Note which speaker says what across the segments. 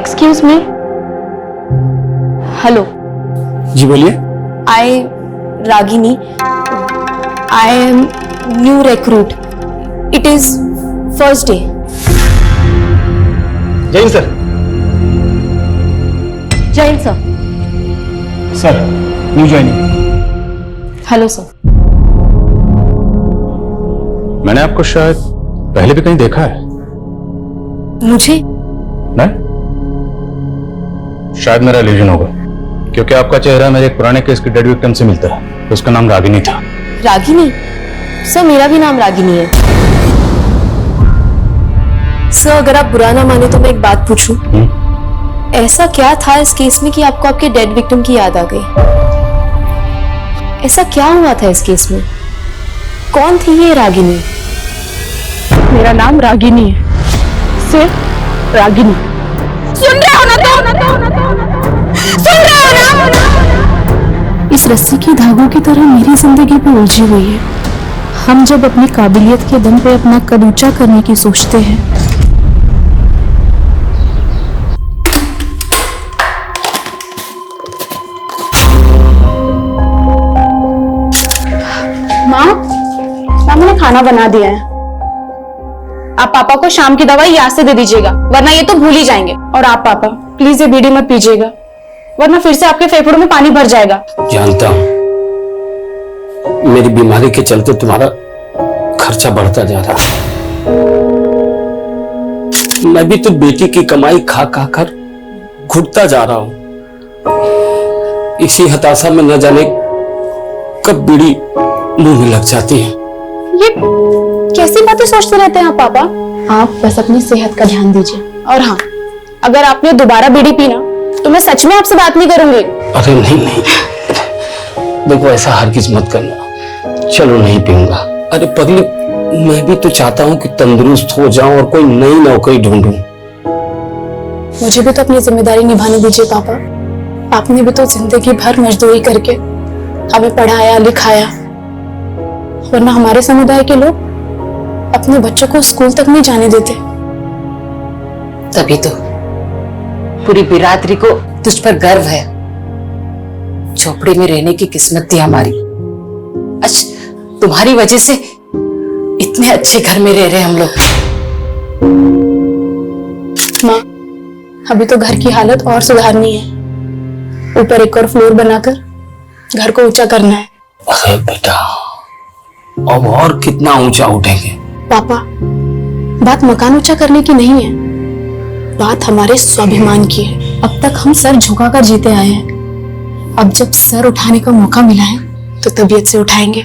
Speaker 1: Excuse me, hello.
Speaker 2: जी बोलिए।
Speaker 1: I Ragini, I am new recruit. It is first day.
Speaker 2: जय sir.
Speaker 1: जय sir.
Speaker 2: Sir new joining.
Speaker 1: Hello sir.
Speaker 3: मैंने आपको शायद पहले भी कहीं देखा है।
Speaker 1: मुझे?
Speaker 3: नहीं, शायद मेरा इल्यूजन होगा, क्योंकि आपका चेहरा मेरे एक पुराने केस की डेड विक्टिम से मिलता है। उसका नाम रागिनी था।
Speaker 1: रागिनी? सर मेरा भी नाम रागिनी है। सर अगर आप बुरा ना माने तो मैं एक बात पूछूं? ऐसा क्या था इस केस में कि आपको आपके डेड विक्टिम की याद आ गई? ऐसा क्या हुआ था इस केस में? कौन थी ये रागिनी?
Speaker 4: मेरा नाम रागिनी है, सिर्फ रागिनी। सुन रहे हो ना? सुन रहे हो ना? इस रस्सी की धागों की तरह मेरी जिंदगी भी उलझी हुई है। हम जब अपनी काबिलियत के दम पे अपना कद ऊंचा करने की सोचते हैं, माँ मैंने खाना बना दिया है। आप पापा को शाम की दवाई यहाँ से दे दीजिएगा, वरना ये तो भूल ही जाएंगे। और आप पापा प्लीज ये बीड़ी मत पीजिएगा, वरना फिर से आपके फेफड़ों में पानी भर जाएगा।
Speaker 5: जानता हूं, मेरी बीमारी के चलते तुम्हारा खर्चा बढ़ता जा रहा है। मैं भी तो बेटी की कमाई खा खा कर घुटता जा रहा हूं। इसी हताशा में न जाने कब बीड़ी मुंह में लग जाती है।
Speaker 4: ये कैसी बातें सोचते रहते हैं आप पापा? आप बस अपनी सेहत का ध्यान दीजिए। और हाँ, अगर आपने दोबारा बीड़ी पी ना तो मैं सच में आपसे बात नहीं करूंगी।
Speaker 5: अरे नहीं, देखो ऐसा हरगिज मत करना। चलो नहीं पीऊंगा। अरे पगली, मैं भी तो चाहता हूँ कि तंदुरुस्त हो जाऊं और कोई नई नौकरी ढूंढूं।
Speaker 4: मुझे भी तो अपनी जिम्मेदारी निभाने दीजिए पापा। आपने भी तो जिंदगी भर मजदूरी करके हमें पढ़ाया लिखाया, वरना हमारे समुदाय के लोग अपने बच्चों को स्कूल तक नहीं जाने देते।
Speaker 6: तभी तो पूरी बिरादरी को तुझ पर गर्व है। झोपड़ी में रहने की किस्मत थी हमारी। अच्छा, तुम्हारी वजह से इतने अच्छे घर में रह रहे हम लोग।
Speaker 4: माँ, अभी तो घर की हालत और सुधारनी है। ऊपर एक और फ्लोर बनाकर घर को ऊंचा करना है।
Speaker 5: अरे बेटा, अब और कितना ऊंचा उठेंगे?
Speaker 4: पापा, बात मकान ऊंचा करने की नहीं है, बात हमारे स्वाभिमान की है। अब तक हम सर झुकाकर जीते आए हैं। अब जब सर उठाने का मौका मिला है तो तबीयत से उठाएंगे।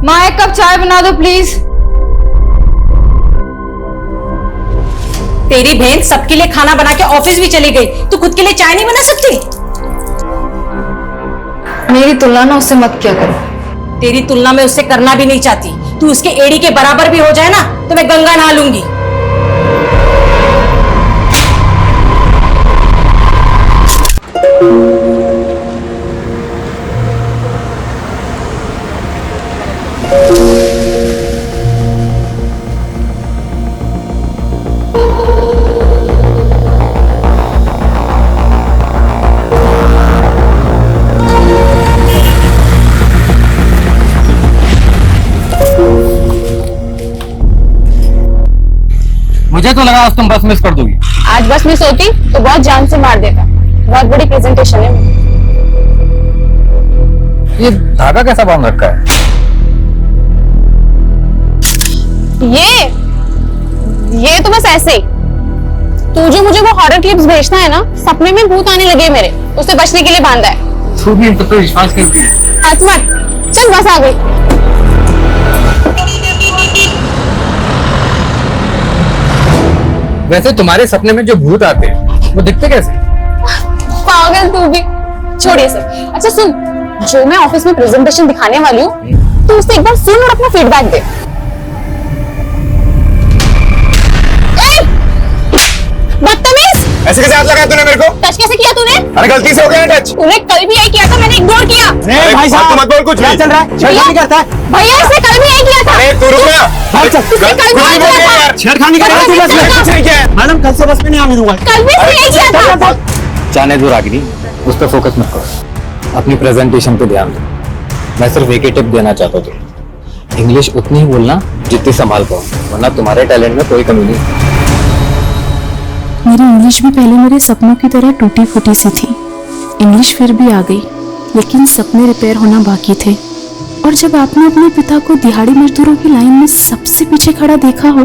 Speaker 1: माँ एक कप चाय बना दो प्लीज।
Speaker 6: तेरी बहन सबके लिए खाना बना के ऑफिस भी चली गई, तू खुद के लिए चाय नहीं बना सकती?
Speaker 1: मेरी तुलना ना उससे मत क्या करो।
Speaker 6: तेरी तुलना में उससे करना भी नहीं चाहती। तू उसके एड़ी के बराबर भी हो जाए ना तो मैं गंगा नहा लूंगी।
Speaker 2: मुझे तो लगा आज तुम बस मिस कर दोगी।
Speaker 4: आज बस मिस होती तो बहुत जान से मार देता। बहुत बड़ी प्रेजेंटेशन है।
Speaker 2: ये धागा कैसा बांध रखा है?
Speaker 4: ये तो बस ऐसे ही। तू जो मुझे वो हॉरर क्लिप्स भेजना है ना, सपने में भूत आने लगे मेरे, उससे बचने के लिए बांधा है।
Speaker 2: तू भी इन पर तो विश्वास करती है।
Speaker 4: हाथ मत चल, बस आ गई।
Speaker 2: वैसे तुम्हारे सपने में जो भूत आते हैं वो दिखते कैसे?
Speaker 4: पागल तू भी। छोड़िए सब। अच्छा सुन, जो मैं ऑफिस में प्रेजेंटेशन दिखाने वाली हूँ तो उसे एक बार सुन और अपना फीडबैक दे।
Speaker 7: ऐसे कैसे हाथ लगाया तूने मेरे को?
Speaker 4: टच कैसे किया तूने?
Speaker 7: अरे गलती से हो गया ना टच।
Speaker 4: तूने कल भी यही किया था, मैंने इग्नोर किया।
Speaker 7: अरे भाई साहब मत बोल कुछ भी।
Speaker 2: चल रहा है छेड़खानी करता है।
Speaker 4: भैया इसने कल भी यही किया था।
Speaker 7: अरे तू रुक ना।
Speaker 2: भाग चल।
Speaker 4: इसने कल भी यही किया था।
Speaker 2: छेड़खानी कर रहा है तू बस में।
Speaker 7: कुछ नहीं किया है।
Speaker 2: मैडम कल से बस में नहीं आने दूंगा।
Speaker 4: कल भी इसने यही किया था।
Speaker 2: जाने दो रागिनी, उस पर फोकस मत करो, अपनी प्रेजेंटेशन पे ध्यान दो। मैं सिर्फ एक ही टिप देना चाहता हूँ, इंग्लिश उतनी ही बोलना जितनी संभाल पाओ, वरना तुम्हारे टैलेंट में कोई कमी नहीं।
Speaker 8: मेरी इंग्लिश भी पहले मेरे सपनों की तरह टूटी फूटी सी थी। इंग्लिश फिर भी आ गई, लेकिन सपने रिपेयर होना बाकी थे। और जब आपने अपने पिता को दिहाड़ी मजदूरों की लाइन में सबसे पीछे खड़ा देखा हो,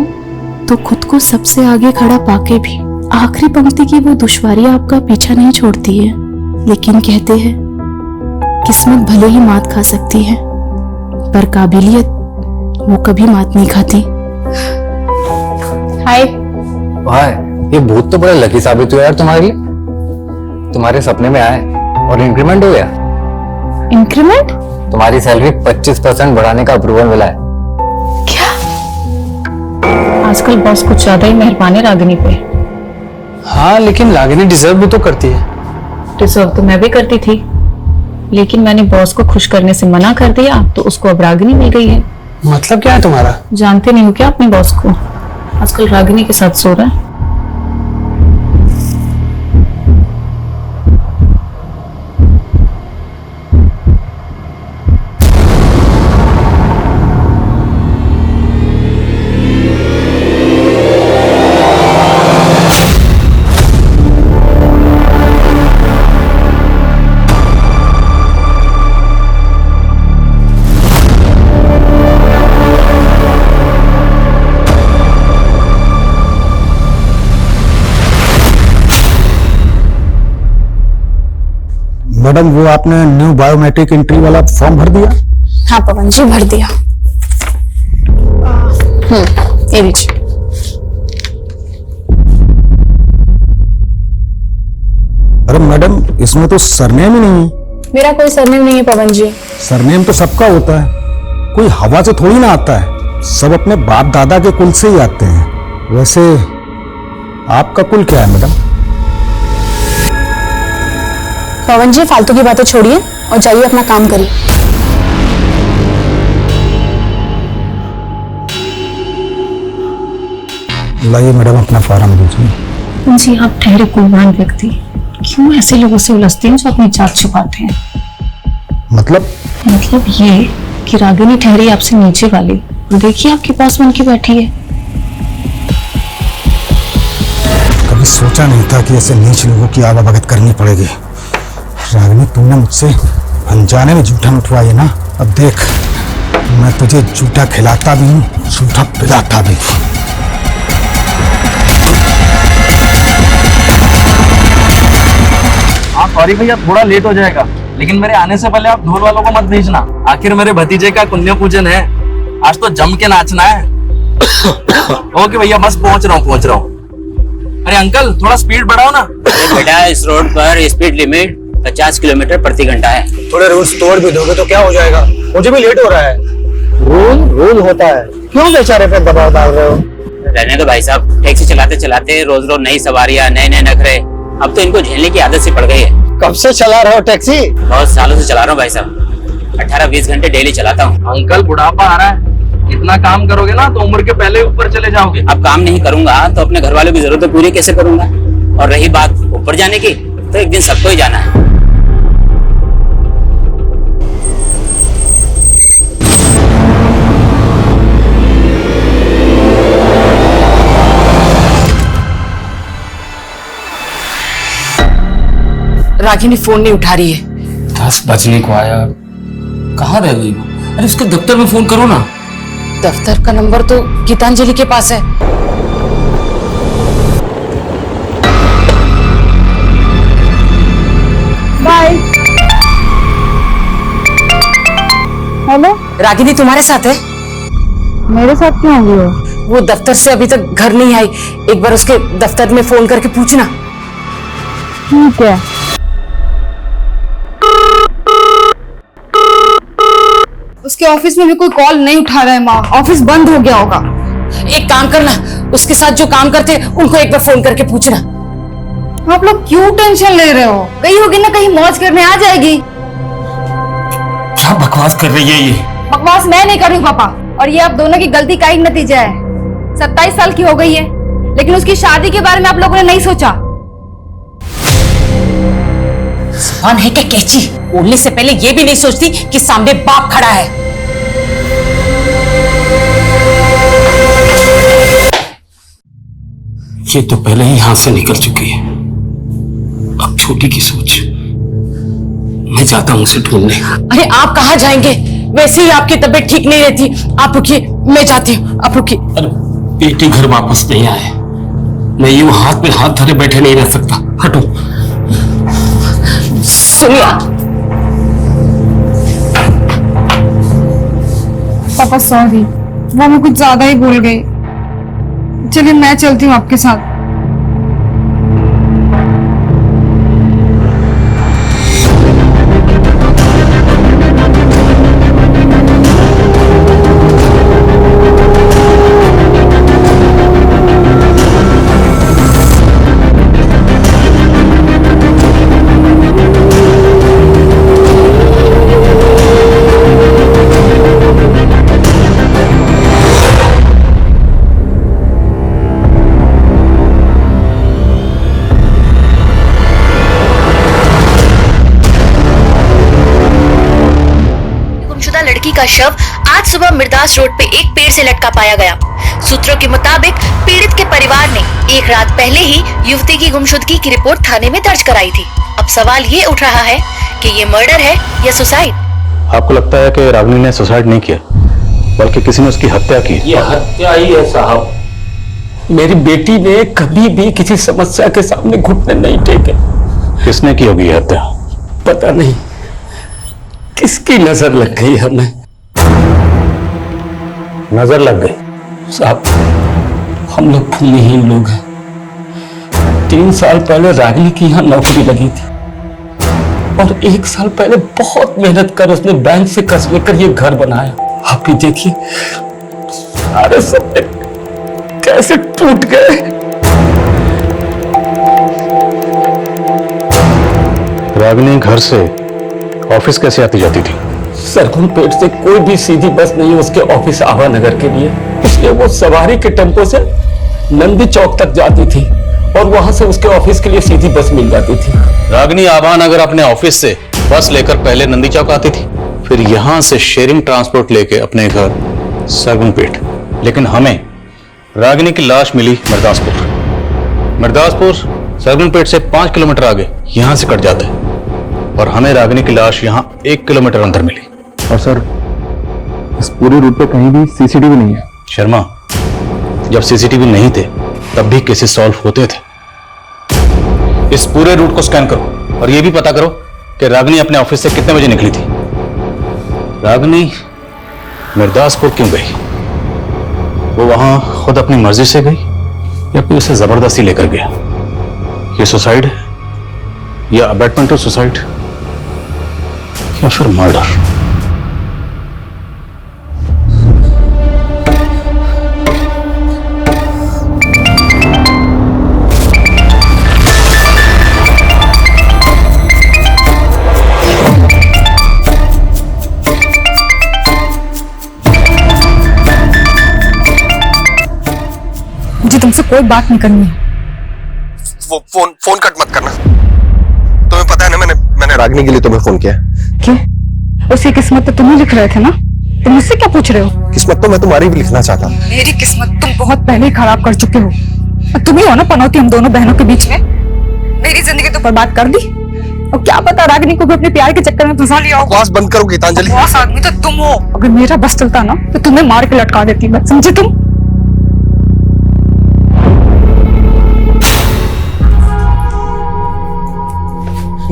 Speaker 8: तो खुद को सबसे आगे खड़ा पाके भी आखिरी पंक्ति की वो दुश्वारियां आपका पीछा नहीं छोड़ती है। लेकिन कहते हैं किस्मत भले ही मात खा सकती है, पर काबिलियत वो कभी मात नहीं खाती।
Speaker 4: हाय।
Speaker 2: भाई ये भूत तो बड़ा लकी साबित हुआ यार तुम्हारे लिए। तुम्हारे सपने में आए और इंक्रीमेंट हो गया।
Speaker 4: इंक्रीमेंट?
Speaker 2: तुम्हारी सैलरी 25% बढ़ाने का अप्रूवल मिला है।
Speaker 6: आजकल बॉस कुछ ज्यादा ही मेहरबान है रागिनी पे।
Speaker 9: हाँ लेकिन रागिनी डिजर्व भी तो करती है।
Speaker 6: डिजर्व तो मैं भी करती थी, लेकिन मैंने बॉस को खुश करने से मना कर दिया, तो उसको अब रागिनी मिल गई है।
Speaker 9: मतलब क्या है तुम्हारा?
Speaker 6: जानते नहीं हो क्या अपने बॉस को? आजकल रागिनी के साथ सो रहा है।
Speaker 10: मैडम वो आपने न्यू बायोमेट्रिक एंट्री वाला फॉर्म भर दिया?
Speaker 1: हाँ पवन जी, भर दिया। ये लीजिए।
Speaker 10: अरे मैडम इसमें तो सरनेम ही नहीं है।
Speaker 1: मेरा कोई सरनेम नहीं है पवन जी।
Speaker 10: सरनेम तो सबका होता है, कोई हवा से थोड़ी ना आता है, सब अपने बाप दादा के कुल से ही आते हैं। वैसे आपका कुल क्या है मैडम?
Speaker 1: पवन जी फालतू की बातें छोड़िए और जाइए अपना काम करिए।
Speaker 10: लाइए मैडम अपना फॉर्म दीजिए।
Speaker 6: जी आप ठहरे कुलवान व्यक्ति, क्यों ऐसे लोगों से उलझते हैं जो अपनी जात छुपाते हैं?
Speaker 10: मतलब
Speaker 6: ये कि रागिनी ठहरी आपसे नीचे वाली, और देखिए आपके पास बन के बैठी है।
Speaker 10: कभी सोचा नहीं था कि ऐसे नीच लोगों की आवाभगत करनी पड़ेगी। रागिनी तुमने मुझसे अनजाने में जूठा उठवाया है ना, अब देख मैं तुझे जूठा खिलाता भी हूँ, जूठा पिलाता भी हूँ।
Speaker 2: हाँ सॉरी भैया, थोड़ा लेट हो जाएगा, लेकिन मेरे आने से पहले आप ढोल वालों को मत भेजना। आखिर मेरे भतीजे का पुण्य पूजन है, आज तो जम के नाचना है। ओके भैया, बस पहुंच रहा हूँ। अरे अंकल थोड़ा स्पीड बढ़ाओ ना।
Speaker 5: बेटा इस रोड पर स्पीड लिमिट 50 किलोमीटर प्रति घंटा है।
Speaker 10: थोड़े रूल्स तोड़ भी दोगे तो क्या हो जाएगा? मुझे भी लेट हो रहा है। रूल होता है, क्यों बेचारे पे दबाव डाल रहे हो?
Speaker 5: रहने दो भाई साहब, टैक्सी चलाते चलाते रोज रोज नई सवारियां, नए नए नखरे, अब तो इनको झेलने की आदत सी पड़ गई है।
Speaker 10: कब से चला रहे हो टैक्सी?
Speaker 5: बहुत सालों से चला रहा हूँ भाई साहब, 18-20 घंटे डेली चलाता हूँ।
Speaker 2: अंकल बुढ़ापा आ रहा है, इतना काम करोगे ना तो उम्र के पहले ऊपर चले जाओगे।
Speaker 5: अब काम नहीं करूंगा तो अपने घर वालों की जरूरतें पूरी कैसे करूंगा? और रही बात ऊपर जाने की, तो एक दिन सबको ही जाना है।
Speaker 6: रागिनी फोन नहीं उठा रही है।
Speaker 5: 10 बजने को आया, कहाँ रह गई वो? अरे उसके दफ्तर में फोन करो ना।
Speaker 6: दफ्तर का नंबर तो गीतांजलि के पास है।
Speaker 4: बाय। हेलो,
Speaker 6: रागिनी तुम्हारे साथ है?
Speaker 4: मेरे साथ क्यों होगी
Speaker 6: वो दफ्तर से अभी तक घर नहीं आई, एक बार उसके दफ्तर में फोन करके पूछना।
Speaker 4: ठीक है।
Speaker 1: उसके ऑफिस में भी कोई कॉल नहीं उठा रहा है माँ, ऑफिस बंद हो गया होगा।
Speaker 6: एक काम करना, उसके साथ जो काम करते हैं उनको एक बार फोन करके पूछना।
Speaker 4: आप लोग क्यों टेंशन ले रहे हो? गई होगी ना कहीं मौज करने, आ जाएगी।
Speaker 5: क्या बकवास कर रही है ये?
Speaker 4: बकवास मैं नहीं कर रही हूँ पापा, और ये आप दोनों की गलती का ही नतीजा है। 27 साल की हो गई है, लेकिन उसकी शादी के बारे में आप लोगों ने नहीं सोचा।
Speaker 6: जुबान है क्या कैची? बोलने से पहले ये भी नहीं सोचती कि सामने बाप खड़ा है।
Speaker 5: ये तो पहले ही हाथ से निकल चुकी है, अब छोटी की सोच। मैं जाता हूं उसे ढूंढने।
Speaker 6: अरे आप कहाँ जाएंगे? वैसे ही आपकी तबीयत ठीक नहीं रहती। आप रुकिए, मैं जाती हूँ, आप रुकिए।
Speaker 5: अरे बेटी घर वापस नहीं आए, मैं यूं हाथ में हाथ धरे बैठे नहीं रह सकता। हटो।
Speaker 6: सुनिए
Speaker 4: पापा सॉरी, वो मैं कुछ ज्यादा ही भूल गई। चलिए मैं चलती हूँ आपके साथ।
Speaker 1: लड़की का शव आज सुबह मिर्दास रोड पे एक पेड़ से लटका पाया गया। सूत्रों के मुताबिक पीड़ित के परिवार ने एक रात पहले ही युवती की गुमशुदगी की रिपोर्ट थाने में दर्ज कराई थी। अब सवाल ये उठ रहा है कि ये मर्डर है या सुसाइड।
Speaker 3: आपको लगता है कि रागिनी ने सुसाइड नहीं किया, बल्कि किसी ने उसकी हत्या की?
Speaker 5: ये हत्या ही है साहब। मेरी बेटी ने कभी भी किसी समस्या के सामने घुटने नहीं टेके।
Speaker 3: किसने की होगी ये हत्या?
Speaker 5: पता नहीं किसकी नजर लग गई हमें।
Speaker 3: नजर लग गई?
Speaker 5: साहब हम लोग भूमिहीन लोग हैं। 3 साल पहले रागिनी की यहाँ नौकरी लगी थी, और 1 साल पहले बहुत मेहनत कर उसने बैंक से कर्ज लेकर ये घर बनाया। आप ही देखिए सारे सपने कैसे टूट गए।
Speaker 3: रागिनी घर से ऑफिस कैसे आती जाती थी?
Speaker 5: सरगुन पेट से कोई भी सीधी बस नहीं उसके ऑफिस आभा नगर के लिए, इसलिए वो सवारी के टेम्पो से नंदी चौक तक जाती थी, और वहां से उसके ऑफिस के लिए सीधी बस मिल जाती थी।
Speaker 3: रागिनी आभा नगर अपने ऑफिस से बस लेकर पहले नंदी चौक आती थी, फिर यहां से शेयरिंग ट्रांसपोर्ट लेके अपने घर सरगुन पेट। लेकिन हमें रागिनी की लाश मिली मिर्दासपुर सरगुन पेट से 5 किलोमीटर आगे यहां से कट जाता है, और हमें रागिनी की लाश यहाँ 1 किलोमीटर अंदर मिली।
Speaker 11: और सर इस पूरे रूट पे कहीं भी सीसीटीवी नहीं है।
Speaker 3: शर्मा, जब सीसीटीवी नहीं थे तब भी केसेस सॉल्व होते थे। इस पूरे रूट को स्कैन करो और यह भी पता करो कि रागिनी अपने ऑफिस से कितने बजे निकली थी। रागिनी मिर्दासपुर क्यों गई? वो वहां खुद अपनी मर्जी से गई या फिर उसे जबरदस्ती लेकर गया? ये सुसाइड है या अबैटमेंट टू सुसाइड या फिर मर्डर?
Speaker 4: मुझे तुमसे कोई बात नहीं करनी है।
Speaker 7: वो फोन कट मत करना। तुम्हें पता है ना मैंने रागिनी के लिए तुम्हें फोन किया।
Speaker 4: क्यों? उसकी किस्मत तो तुम ही लिख रहे थे ना, तुम मुझसे क्या पूछ रहे हो?
Speaker 7: किस्मत तो मैं तुम्हारी भी लिखना चाहता।
Speaker 4: मेरी किस्मत तुम बहुत पहले ही खराब कर चुके हो। तुम ही हो ना पनौती हम दोनों बहनों के बीच में। मेरी जिंदगी तो बर्बाद कर दी, और क्या पता रागिनी को भी अपने प्यार के चक्कर में फंसा लिया हो।
Speaker 7: बकवास बंद करो गीतांजलि।
Speaker 4: बॉस आदमी तो तुम हो। अगर मेरा बस चलता ना तो तुम्हें मार के लटका देती मैं, समझे तुम?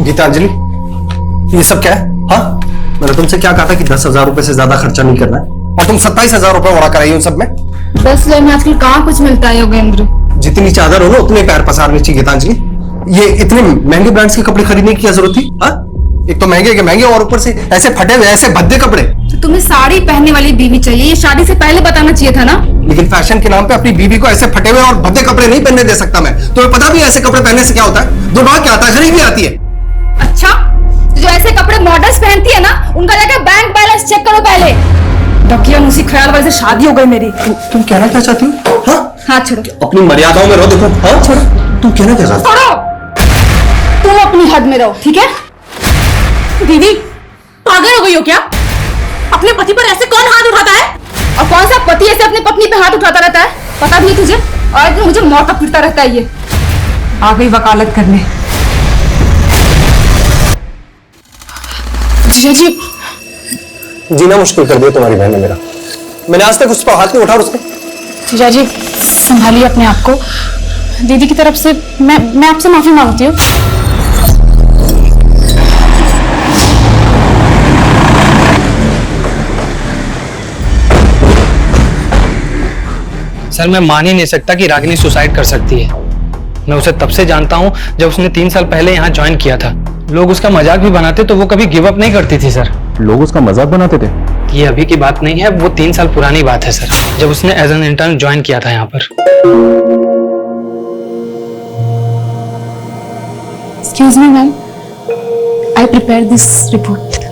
Speaker 7: गीतांजलि ये सब क्या है? हाँ, मैंने तुमसे क्या कहा था कि 10,000 रुपए से ज्यादा खर्चा नहीं करना है, और तुम 27,000 रुपए उड़ा कराई उन सब में।
Speaker 4: 10 हजार में आजकल कहाँ कुछ मिलता है योगेंद्र?
Speaker 7: जितनी चादर हो ना उतने पैर पसारने चाहिए गीतांजलि। ये इतने महंगे ब्रांड्स के कपड़े खरीदने की क्या जरूरत थी? हाँ, एक तो महंगे के महंगे और ऊपर से ऐसे फटे हुए ऐसे भद्दे कपड़े।
Speaker 4: तो तुम्हें साड़ी पहनने वाली बीवी चाहिए, ये शादी से पहले बताना चाहिए था ना।
Speaker 7: लेकिन फैशन के नाम पे अपनी बीवी को ऐसे फटे हुए और भद्दे कपड़े नहीं पहनने दे सकता मैं। तुम्हें पता भी है ऐसे कपड़े पहनने से क्या होता है? दुनिया क्या आता है, गरीबी आती है।
Speaker 4: अच्छा, जो ऐसे कपड़े मॉडल्स पहनती है ना, उनका जाकर बैंक बैलेंस चेक करो पहले। डकिया उसी ख्याल वाले से शादी हो गई मेरी।
Speaker 7: तुम कहना क्या चाहती हो? हाँ?
Speaker 4: हाथ छोड़ो।
Speaker 7: अपनी मर्यादाओं में रहो। देखो, हाँ छोड़ो। तुम कहना क्या चाहती हो?
Speaker 4: छोड़ो, तुम अपनी हद में रहो, ठीक है? दीदी पागल हो गई हो क्या? अपने पति पर ऐसे कौन हाथ उठाता है? और कौन सा पति ऐसे अपनी पत्नी पे हाथ उठाता रहता है? पता भी है तुझे? और मुझे मौत फिरता रहता है ये। आ गई वकालत करने।
Speaker 7: जीजा जी, जीना मुश्किल कर दिया तुम्हारी बहन ने मेरा। मैंने आज तक उस पर हाथ नहीं उठा उसने।
Speaker 8: जीजा जी संभालिए अपने आप को। दीदी की तरफ से मैं आपसे माफी मांगती हूँ।
Speaker 9: सर मैं मान ही नहीं सकता कि रागिनी सुसाइड कर सकती है। मैं उसे तब से जानता हूँ जब उसने 3 साल पहले यहाँ ज्वाइन किया था। लोग उसका मजाक भी बनाते तो वो कभी गिव अप नहीं करती थी सर।
Speaker 11: लोग उसका मजाक बनाते थे?
Speaker 9: ये अभी की बात नहीं है, वो 3 साल पुरानी बात है सर, जब उसने एज एन इंटर्न ज्वाइन किया था यहाँ पर।
Speaker 8: Excuse me ma'am, I prepare this report.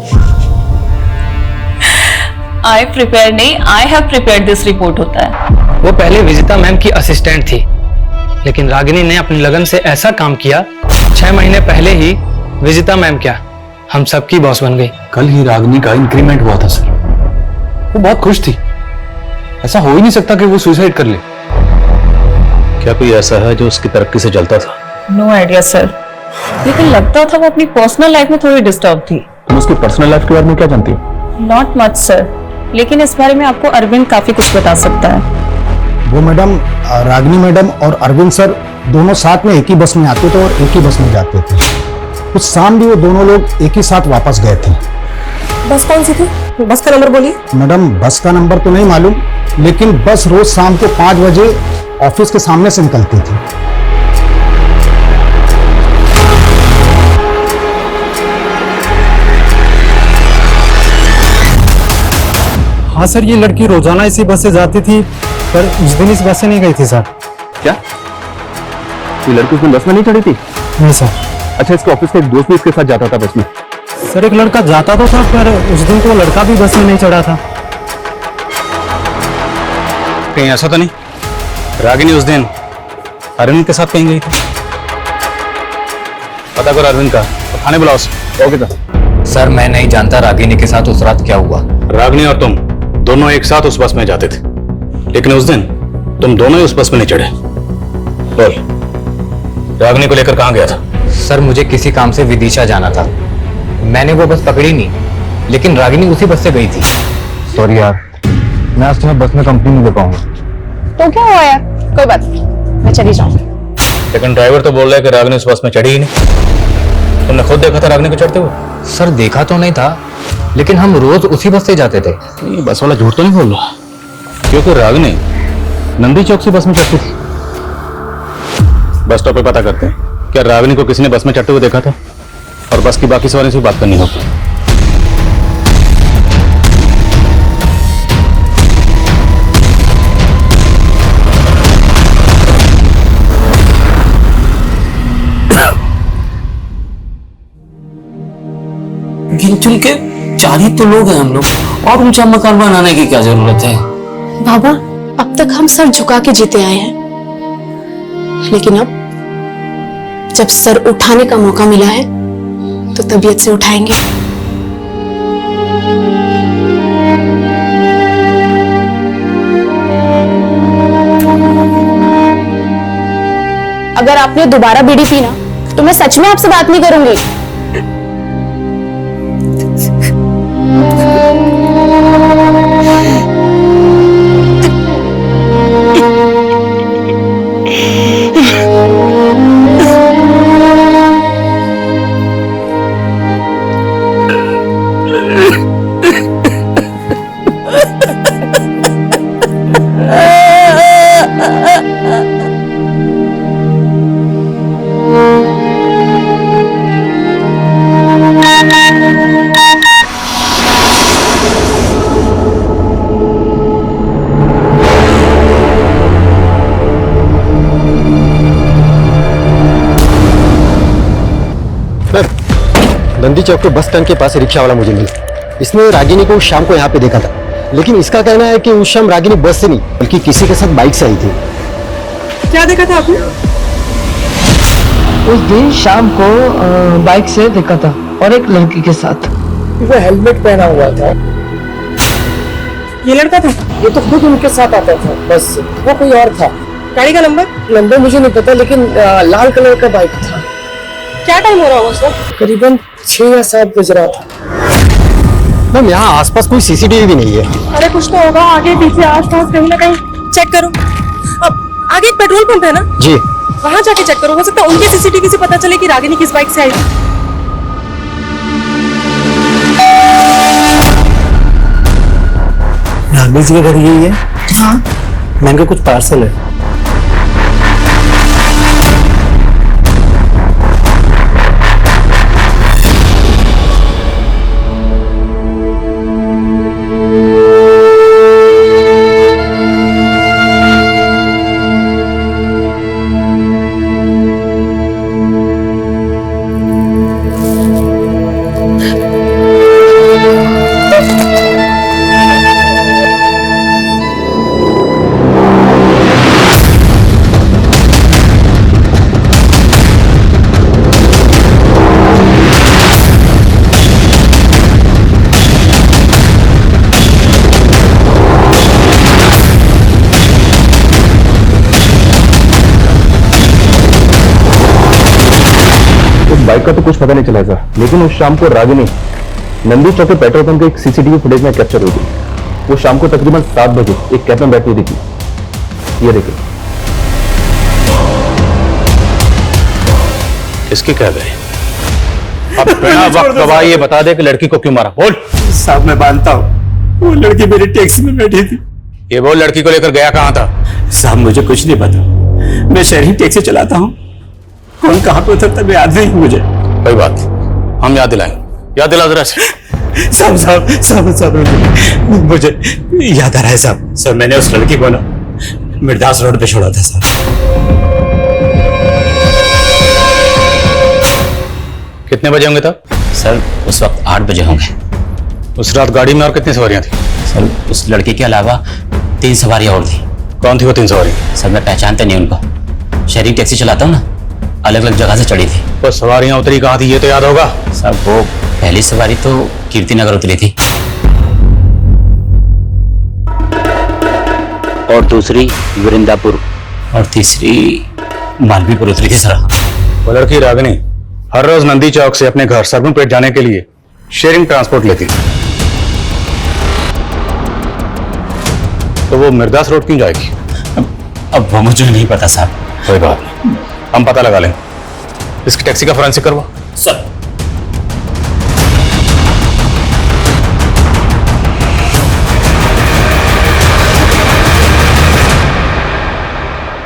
Speaker 12: I prepare नहीं, I have prepared this report होता है।
Speaker 9: वो पहले विजिता मैम की असिस्टेंट थी, लेकिन रागिनी ने अपनी लगन से ऐसा काम किया 6 महीने पहले ही विजिता मैम क्या हम सबकी बॉस बन गई।
Speaker 3: कल ही रागिनी का इंक्रीमेंट हुआ था सर। वो बहुत खुश थी। ऐसा हो ही नहीं सकता कि वो सुसाइड कर ले। क्या कोई ऐसा है जो उसकी तरक्की से जलता था?
Speaker 12: नो आइडिया सर, लेकिन लगता था वो अपनी पर्सनल लाइफ में थोड़ी डिस्टर्ब थी।
Speaker 11: तुम उसकी पर्सनल लाइफ के बारे में क्या जानती हो?
Speaker 12: नॉट मच सर, लेकिन इस बारे में आपको अरविंद काफी कुछ बता सकता है।
Speaker 10: वो मैडम, रागिनी मैडम और अरविंद सर दोनों साथ में एक ही बस में आते थे और एक ही बस में जाते थे। कुछ शाम भी वो दोनों लोग एक ही साथ वापस गए थे।
Speaker 4: बस कौन सी थी? बस का नंबर बोलिए।
Speaker 10: मैडम बस का नंबर तो नहीं मालूम, लेकिन बस रोज शाम को 5 बजे ऑफिस के सामने से निकलती थी।
Speaker 13: हाँ सर, ये लड़की रोजाना इसी बस से जाती थी, पर उस दिन इस बस से नहीं गई थी सर।
Speaker 11: क्या ये लड़की उस दिन बस में नहीं चढ़ी थी?
Speaker 13: नहीं सर।
Speaker 11: अच्छा, इसके ऑफिस का एक दोस्त भी इसके साथ जाता था बस में?
Speaker 13: सर एक लड़का जाता तो था, पर उस दिन तो वो लड़का भी बस में नहीं चढ़ा था।
Speaker 3: कहीं ऐसा तो नहीं रागिनी उस दिन अरविंद के साथ कहीं गई थी? पता करो अरविंद का, तो थाने बुलाओ उसे। ओके
Speaker 5: सर मैं नहीं जानता रागिनी के साथ उस रात क्या हुआ।
Speaker 3: रागिनी और तुम दोनों एक साथ उस बस में जाते थे, लेकिन उस दिन तुम दोनों ही उस बस में नहीं चढ़े। बोल, रागिनी को लेकर कहां गया था?
Speaker 5: सर मुझे किसी काम से विदिशा जाना था, मैंने वो बस पकड़ी नहीं, लेकिन रागिनी उसी बस से गई थी।
Speaker 11: सॉरी यार, मैं आज तुम्हें बस में कंपनी नहीं दे पाऊंगा।
Speaker 8: तो क्या हुआ यार, कोई बात नहीं, मैं चली जाऊंगी।
Speaker 3: लेकिन ड्राइवर तो बोल रहा है कि रागिनी उस बस में चढ़ी ही नहीं। तुमने खुद देखा था रागिनी को चढ़ते हुए?
Speaker 5: सर देखा तो नहीं था, लेकिन हम रोज उसी बस से जाते थे।
Speaker 3: ये बस वाला झूठ तो नहीं बोल रहा, क्योंकि रागिनी नंदी चौक से बस में चढ़ती थी। बस स्टॉप पे पता करते हैं, क्या रागिनी को किसी ने बस में चढ़ते हुए देखा था? और बस की बाकी सवारी से बात करनी होगी।
Speaker 5: गिन चुन के 4 ही तो लोग हैं हम लोग, और ऊंचा मकान बनाने की क्या जरूरत है?
Speaker 8: बाबा अब तक हम सर झुका के जीते आए हैं, लेकिन अब जब सर उठाने का मौका मिला है तो तबीयत से उठाएंगे। अगर आपने दोबारा बीड़ी पी ना तो मैं सच में आपसे बात नहीं करूंगी।
Speaker 7: नंदी चौक के बस स्टैंड के पास रिक्शा वाला मुझे मिला। इसने रागिनी को शाम को यहाँ पे देखा था, लेकिन इसका कहना है कि उस शाम रागिनी बस से नहीं बल्कि किसी के साथ बाइक से आई थी।
Speaker 12: क्या देखा था आपने?
Speaker 6: उस दिन शाम को बाइक से देखा था और एक लड़की के साथ।
Speaker 13: वो हेलमेट पहना हुआ था।
Speaker 12: ये लड़का था?
Speaker 13: ये तो खुद उनके साथ आता था बस से, वो कोई और था।
Speaker 12: गाड़ी का
Speaker 13: नंबर मुझे नहीं पता, लेकिन लाल कलर का बाइक था।
Speaker 12: क्या टाइम हो रहा होगा सर?
Speaker 13: करीबन 6 या 7 बज रहा था।
Speaker 7: मैम यहाँ आसपास कोई सीसीटीवी भी नहीं है।
Speaker 12: अरे कुछ तो होगा, आगे पीछे आसपास कहीं ना कहीं चेक करो। अब आगे एक पेट्रोल पंप है ना
Speaker 7: जी,
Speaker 12: वहां जाके चेक करो, हो सकता है उनके सीसीटीवी से पता चले कि रागिनी किस बाइक से आई थी।
Speaker 13: रागिनी जी का घर यही है?
Speaker 12: हाँ।
Speaker 13: मैम का कुछ पार्सल है।
Speaker 11: बाइक का तो कुछ पता नहीं चला सर, लेकिन उस शाम को रागिनी नंदी चौक के पेट्रोल पंप के एक सीसीटीवी फुटेज में कैप्चर हुई थी। वो शाम को तकरीबन 7 बजे एक कैब में बैठी दिखी। ये देखिए।
Speaker 3: किसकी कैब है? अब बिना वक्त गवाए ये बता दे कि लड़की को क्यों मारा। बोल।
Speaker 5: साहब मैं मानता हूँ वो लड़की मेरी टैक्सी में बैठी थी।
Speaker 3: ये वो लड़की को लेकर गया कहाँ था?
Speaker 5: साहब मुझे कुछ नहीं पता, मैं शहरी टैक्सी चलाता हूँ। कौन कहाँ पे उतरता मैं याद नहीं मुझे।
Speaker 3: कोई बात, हम याद दिलाएंगे। याद दिला जरा से।
Speaker 5: साहब मुझे याद आ रहा है साहब। सर मैंने उस लड़की को ना मिर्दास रोड पे छोड़ा था साहब।
Speaker 3: कितने बजे होंगे तब?
Speaker 14: सर उस वक्त 8 बजे होंगे।
Speaker 3: उस रात गाड़ी में और कितनी सवारियां थी?
Speaker 14: सर उस लड़के के अलावा 3 सवारियां और थी।
Speaker 3: कौन थी वो 3 सवारी?
Speaker 14: सर मैं पहचानता नहीं उनको, शहरी टैक्सी चलाता हूँ ना, अलग अलग जगह से चढ़ी थी।
Speaker 3: वो सवारियां उतरी कहाँ थी ये तो याद होगा?
Speaker 14: सर वो पहली सवारी तो कीर्ति नगर उतरी थी और दूसरी वृंदापुर और तीसरी मालवीपुर उतरी थी सर।
Speaker 3: वो लड़की रागिनी हर रोज नंदी चौक से अपने घर सरगुनपेट जाने के लिए शेयरिंग ट्रांसपोर्ट लेती थी, तो वो मिर्दास रोड क्यों जाएगी?
Speaker 14: अब वो मुझे नहीं पता साहब।
Speaker 3: कोई बात नहीं, हम पता लगा लेंगे। इसकी टैक्सी का फोरेंसिक करवा।
Speaker 14: सर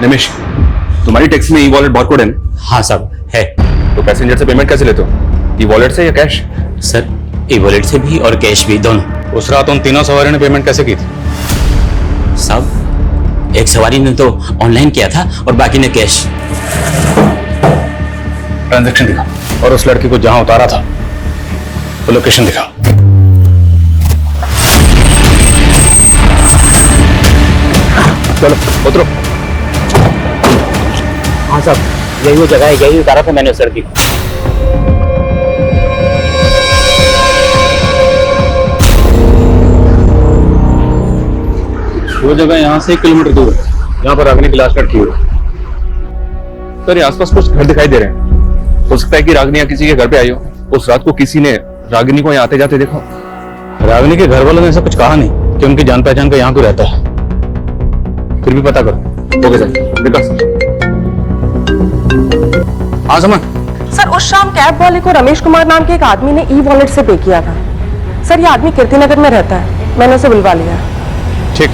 Speaker 11: निमिष, तुम्हारी टैक्सी में ई वॉलेट बारकोड है ना?
Speaker 14: हाँ साहब है।
Speaker 11: तो पैसेंजर से पेमेंट कैसे लेते हो? ई वॉलेट से या कैश?
Speaker 14: सर ई वॉलेट से भी और कैश भी, दोनों।
Speaker 3: उस रात उन तीनों सवारियों ने पेमेंट कैसे की थी?
Speaker 14: साहब एक सवारी ने तो ऑनलाइन किया था और बाकी ने कैश।
Speaker 3: ट्रांजैक्शन दिखा और उस लड़की को जहां उतारा था वो लोकेशन दिखा।
Speaker 11: चलो उतरो।
Speaker 14: हाँ साहब यही वो जगह है, यही उतारा था मैंने उस लड़की को।
Speaker 3: वो जगह यहाँ से 1 किलोमीटर दूर है, यहाँ पर रागिनी की लाश लटकी हुई।
Speaker 11: सर ये आसपास कुछ घर दिखाई दे रहे हैं, हो सकता है कि रागिनी किसी के घर पे आई हो। उस रात को किसी ने रागिनी को यहाँ आते जाते देखा।
Speaker 3: रागिनी के घर वालों ने ऐसा कुछ कहा नहीं कि उनकी जान पहचान का यहाँ कोई रहता है, फिर भी पता करो।
Speaker 11: ओके सर, विकास।
Speaker 3: हाँ समझ।
Speaker 12: सर उस शाम कैब वाले को रमेश कुमार नाम के एक आदमी ने ई वॉलेट से पे किया था। सर ये आदमी कीर्ति नगर में रहता है, मैंने उसे बुलवा लिया।
Speaker 3: ठीक।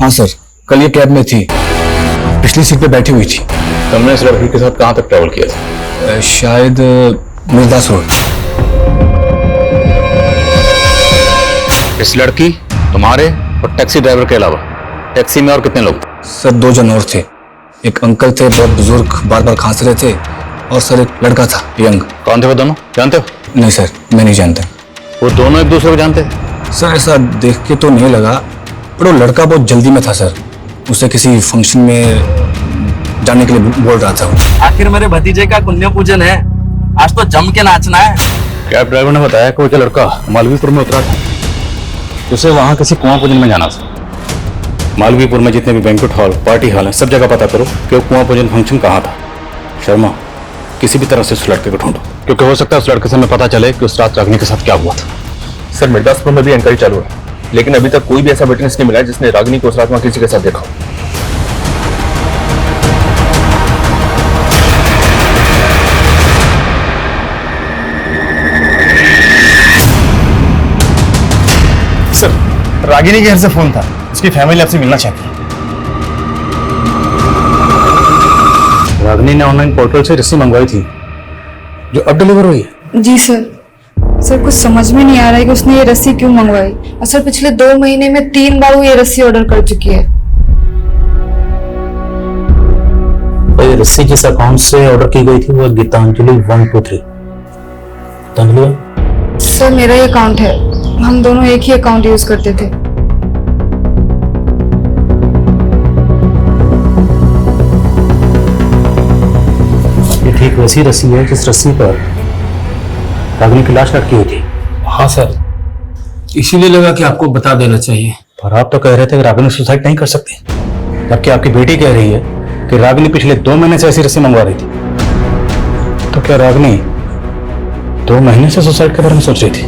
Speaker 10: हाँ सर, कल ये कैब में थी, पिछली सीट पे बैठी हुई थी।
Speaker 3: तुमने इस लड़की के साथ कहाँ तक ट्रैवल किया था?
Speaker 10: शायद मिर्दास रोड।
Speaker 3: इस लड़की, तुम्हारे और टैक्सी ड्राइवर के अलावा टैक्सी में और कितने लोग?
Speaker 5: सर 2 जन और थे। एक अंकल थे, बहुत बुजुर्ग, बार बार खांस रहे थे, और सर एक लड़का था, यंग।
Speaker 3: कौन थे वो दोनों, जानते हो?
Speaker 5: नहीं सर, मैं नहीं जानता।
Speaker 3: वो दोनों एक दूसरे को जानते थे?
Speaker 5: सर ऐसा देख के तो नहीं लगा, पर वो लड़का बहुत जल्दी में था सर। उसे किसी फंक्शन में जाने के लिए बोल रहा था वो।
Speaker 2: आखिर मेरे भतीजे का पुण्य पूजन है, आज तो जम के नाचना है।
Speaker 3: कैब ड्राइवर ने बताया कि वो जो लड़का मालवीपुर में उतरा था, उसे वहां किसी कुआं पूजन में जाना था। मालवीपुर में जितने भी बैंक्वेट हॉल, पार्टी हॉल हैं, सब जगह पता करो कि वो कुआं पूजन फंक्शन कहाँ था। शर्मा, किसी भी तरह से उस लड़के को ढूंढो, क्योंकि हो सकता है उस लड़के से हमें पता चले कि उस रात रागिनी के साथ क्या हुआ था।
Speaker 11: सर मिर्दासपुर में भी इंक्वायरी चालू है, लेकिन अभी तक कोई भी ऐसा विटनेस नहीं मिला है जिसने रागिनी को उस रात वहां किसी के साथ देखा हो।
Speaker 10: सर, रागिनी के घर से फोन था, उसकी फैमिली आपसे मिलना चाहती है।
Speaker 3: रागिनी ने ऑनलाइन पोर्टल से रस्सी मंगवाई थी, जो अब डिलीवर हुई है।
Speaker 15: जी सर। सर कुछ समझ में नहीं आ रहा है कि उसने ये रस्सी क्यों मंगवाई। और सर पिछले 2 महीने में 3 बार वो ये रस्सी ऑर्डर कर चुकी है।
Speaker 3: ये रस्सी जिस अकाउंट से ऑर्डर की गई थी वो गीतांजलि 123। गीतांजलि?
Speaker 15: सर मेरा ये अकाउंट है, हम दोनों एक ही अकाउंट यूज करते थे।
Speaker 3: ये ठीक वैसी रस्सी है जिस रस्सी पर रागिनी की लाश लटकी हुई थी।
Speaker 5: हाँ सर, इसीलिए लगा कि आपको बता देना चाहिए।
Speaker 3: पर आप तो कह रहे थे कि रागिनी सुसाइड नहीं कर सकती, जबकि आपकी बेटी कह रही है कि रागिनी पिछले 2 महीने से ऐसी रस्सी मंगवा रही थी। तो क्या रागिनी 2 महीने से सुसाइड के बारे में सोच रही थी?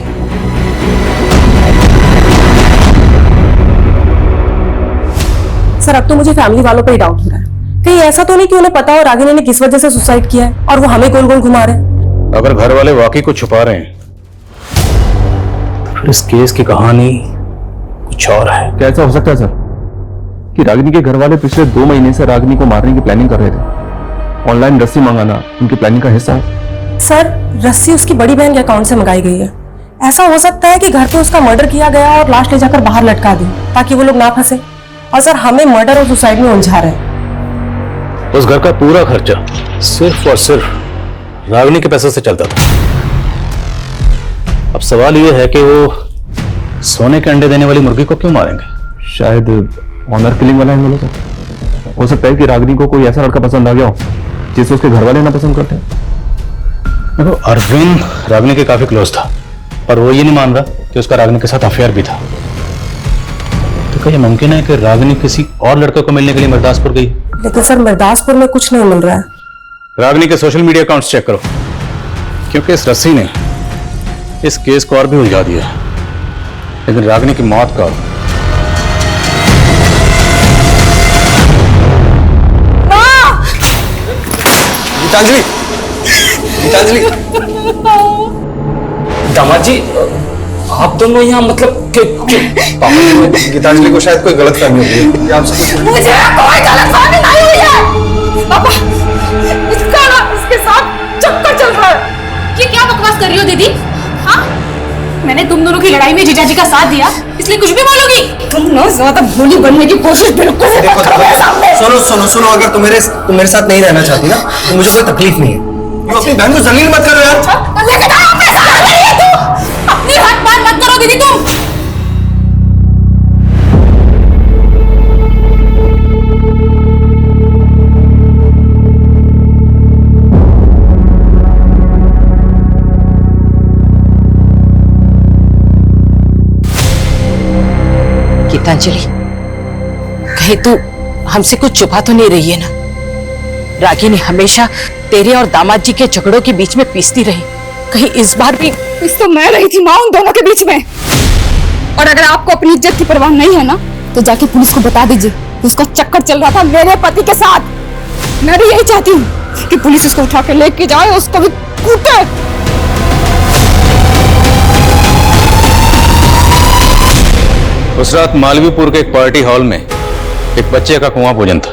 Speaker 12: सर अब तो मुझे फैमिली वालों पर ही डाउट हो रहा है, कहीं ऐसा तो नहीं कि उन्हें पता हो रागिनी ने किस वजह से सुसाइड किया है और वो हमें गोल गोल घुमा रहे हैं।
Speaker 3: अगर घर वाले वाकई कुछ छुपा रहे हैं तो फिर इस केस की कहानी कुछ और है।
Speaker 11: क्या ऐसा हो सकता है सर कि रागिनी के घर वाले पिछले 2 महीने से रागिनी को मारने की प्लानिंग कर रहे थे? ऑनलाइन रस्सी मंगाना उनकी प्लानिंग का हिस्सा है।
Speaker 12: सर रस्सी उसकी बड़ी बहन के अकाउंट से मंगाई गई है। ऐसा हो सकता है कि घर पे उसका मर्डर किया गया और लाश ले जाकर बाहर लटका दी ताकि वो लोग ना फंसे। और सर हमें मर्डर और सुसाइड में उलझा रहे हैं।
Speaker 3: उस घर का पूरा खर्चा सिर्फ और सिर्फ रागिनी के पैसे से चलता था। अब सवाल यह है कि वो सोने के अंडे देने वाली मुर्गी को क्यों मारेंगे?
Speaker 11: शायद ऑनर किलिंग वाला एंगल हो सकता है कि रागिनी को कोई ऐसा लड़का पसंद आ गया हो जिसे उसके घर वाले ना पसंद करते हैं।
Speaker 3: देखो, अरविंद रागिनी के काफी क्लोज था, पर वो ये नहीं मान रहा कि उसका रागिनी के साथ अफेयर भी था। तो क्या ये मुमकिन है कि रागिनी किसी और लड़के को मिलने के लिए मिर्दासपुर गई?
Speaker 12: लेकिन सर मिर्दासपुर में कुछ नहीं मिल रहा है।
Speaker 3: रागिनी के सोशल मीडिया अकाउंट्स चेक करो, क्योंकि इस रस्सी ने इस केस को और भी उलझा दिया है। लेकिन रागिनी की मौत का
Speaker 7: गीतांजलि, गीतांजलि,
Speaker 5: दामाद जी, आप दोनों यहाँ मतलब
Speaker 7: गीतांजलि को शायद कोई गलतफहमी हुई है। आपसे कुछ
Speaker 4: मुझे कोई गलतफहमी नहीं हुई है। पापा, इसका ना इसके साथ चक्कर चल रहा है।
Speaker 1: ये क्या बकवास कर रही हो दीदी? हाँ, मैंने तुम दोनों की लड़ाई में जीजा जी का साथ दिया, इसलिए कुछ भी बोलोगी?
Speaker 4: तुम ना ज्यादा भोली बनने की कोशिश बिल्कुल नहीं करो मेरे सामने।
Speaker 7: सुनो सुनो सुनो, अगर तुम मेरे साथ नहीं रहना चाहती ना तो मुझे कोई तकलीफ नहीं है। तुम अपनी बहन को जलील मत करो यार।
Speaker 4: लेकिन आप ऐसा कर रही है तू।
Speaker 1: अपनी हाथ पार मत करो दीदी तुम।
Speaker 6: गीतांजलि, कहीं तू हमसे कुछ छुपा तो नहीं रही है ना? रागिनी हमेशा तेरे और दामाद जी के झगड़ों के बीच में पीसती रही, कहीं इस बार भी?
Speaker 15: इस तो मैं रही थी माँ उन दोनों के बीच में। और अगर आपको अपनी इज्जत की परवाह नहीं है ना तो जाके पुलिस को बता दीजिए उसका चक्कर चल रहा था मेरे पति के साथ। मैं भी यही चाहती हूँ कि पुलिस उसको उठा के लेके जाए, उसको भी कूटे।
Speaker 3: उस रात मालवीपुर के एक पार्टी हॉल में एक बच्चे का कुआं पूजन था,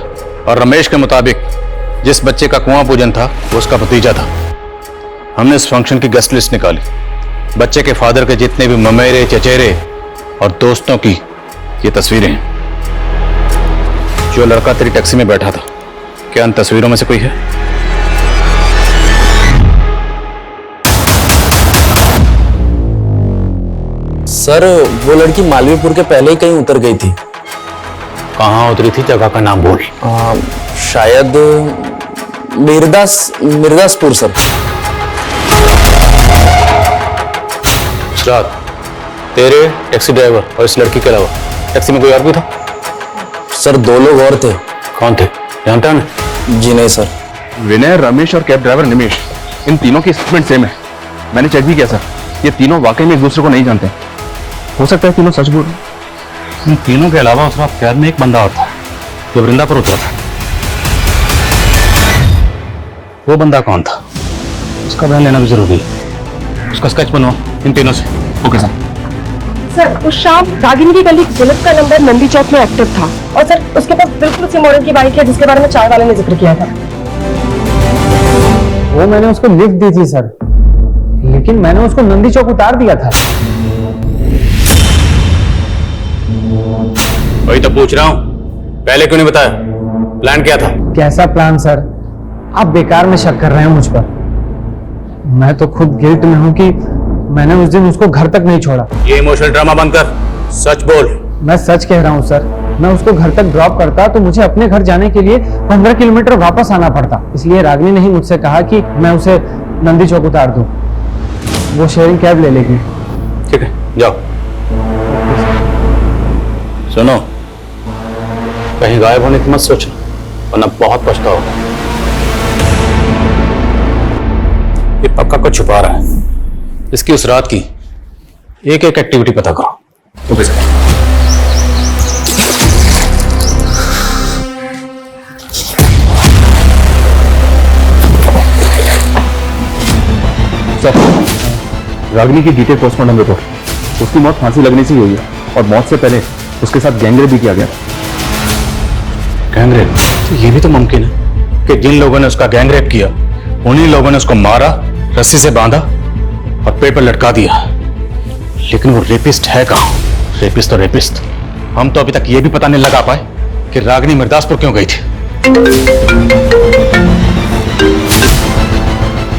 Speaker 3: और रमेश के मुताबिक जिस बच्चे का कुआं पूजन था वो उसका भतीजा था। हमने इस फंक्शन की गेस्ट लिस्ट निकाली। बच्चे के फादर के जितने भी ममेरे चचेरे और दोस्तों की ये तस्वीरें हैं। जो लड़का तेरी टैक्सी में बैठा था, क्या उन तस्वीरों में से कोई है?
Speaker 2: सर वो लड़की मालवीपुर के पहले ही कहीं उतर गई थी।
Speaker 3: कहाँ उतरी थी? जगह का नाम बोल।
Speaker 2: शायद मिर्दासपुर सर।
Speaker 3: रात तेरे, टैक्सी ड्राइवर और इस लड़की के अलावा टैक्सी में कोई और भी था?
Speaker 2: सर 2 लोग और थे।
Speaker 3: कौन थे, जानता है?
Speaker 2: जी नहीं सर।
Speaker 11: विनय, रमेश और कैब ड्राइवर निमेश, इन तीनों की स्टेटमेंट सेम है। मैंने चेक भी किया सर, ये तीनों वाकई में एक दूसरे को नहीं जानते। हो सकता है तीनों सच बोल रहे हैं।
Speaker 3: इन तीनों के अलावा उस रात कैब में एक बंदा और था जो वृंदा पर उतरा था। वो बंदा कौन था? उसका बयान लेना भी जरूरी है। उसका स्केच बनवाओ इन तीनों से।
Speaker 11: Okay sir.
Speaker 12: सर उस शाम रागिनी की गली बुलेट का नंबर नंदी चौक में एक्टिव था और सर उसके पास बिल्कुल उसी मॉडल की बाइक है जिसके बारे में चाय वाले ने जिक्र किया था।
Speaker 13: वो मैंने उसको लिफ्ट दी थी सर, लेकिन मैंने उसको नंदी चौक उतार दिया था।
Speaker 3: वही तो पूछ रहा हूं, पहले क्यों नहीं बताया? प्लान क्या था?
Speaker 13: कैसा प्लान सर? आप बेकार में शक कर रहे हैं मुझ पर। मैं तो खुद गिल्ट में हूं कि मैंने उस दिन उसको घर तक नहीं छोड़ा।
Speaker 3: ये इमोशनल ड्रामा बंद कर, सच बोल।
Speaker 13: मैं सच कह रहा हूं सर। मैं उसको घर तक ड्रॉप करता तो मुझे अपने घर जाने के लिए 15 किलोमीटर वापस आना पड़ता। इसलिए रागिनी ने ही मुझसे कहा कि मैं उसे नंदी चौक उतार दूं। वो शेयरिंग कैब ले लेगी।
Speaker 3: ठीक है, जाओ। सुनो, कहीं गायब होने की मत सोचना, वरना बहुत पछताओगे। ये पक्का कुछ छुपा रहा है। इसकी उस रात की एक एक एक्टिविटी पता करो।
Speaker 11: Okay sir. सर, रागिनी की डिटेल पोस्टमार्टम रिपोर्ट। उसकी मौत फांसी लगने से ही हुई है और मौत से पहले उसके साथ गैंगरेप भी किया गया।
Speaker 3: गैंगरेप? तो ये भी तो मुमकिन है कि जिन लोगों ने उसका गैंगरेप किया उन्हीं लोगों ने उसको मारा, रस्सी से बांधा और पेड़ पर लटका दिया। लेकिन वो रेपिस्ट है कहां? रेपिस्ट तो रेपिस्ट। हम तो अभी तक ये भी पता नहीं लगा पाए कि रागिनी मिर्दासपुर क्यों गई थी।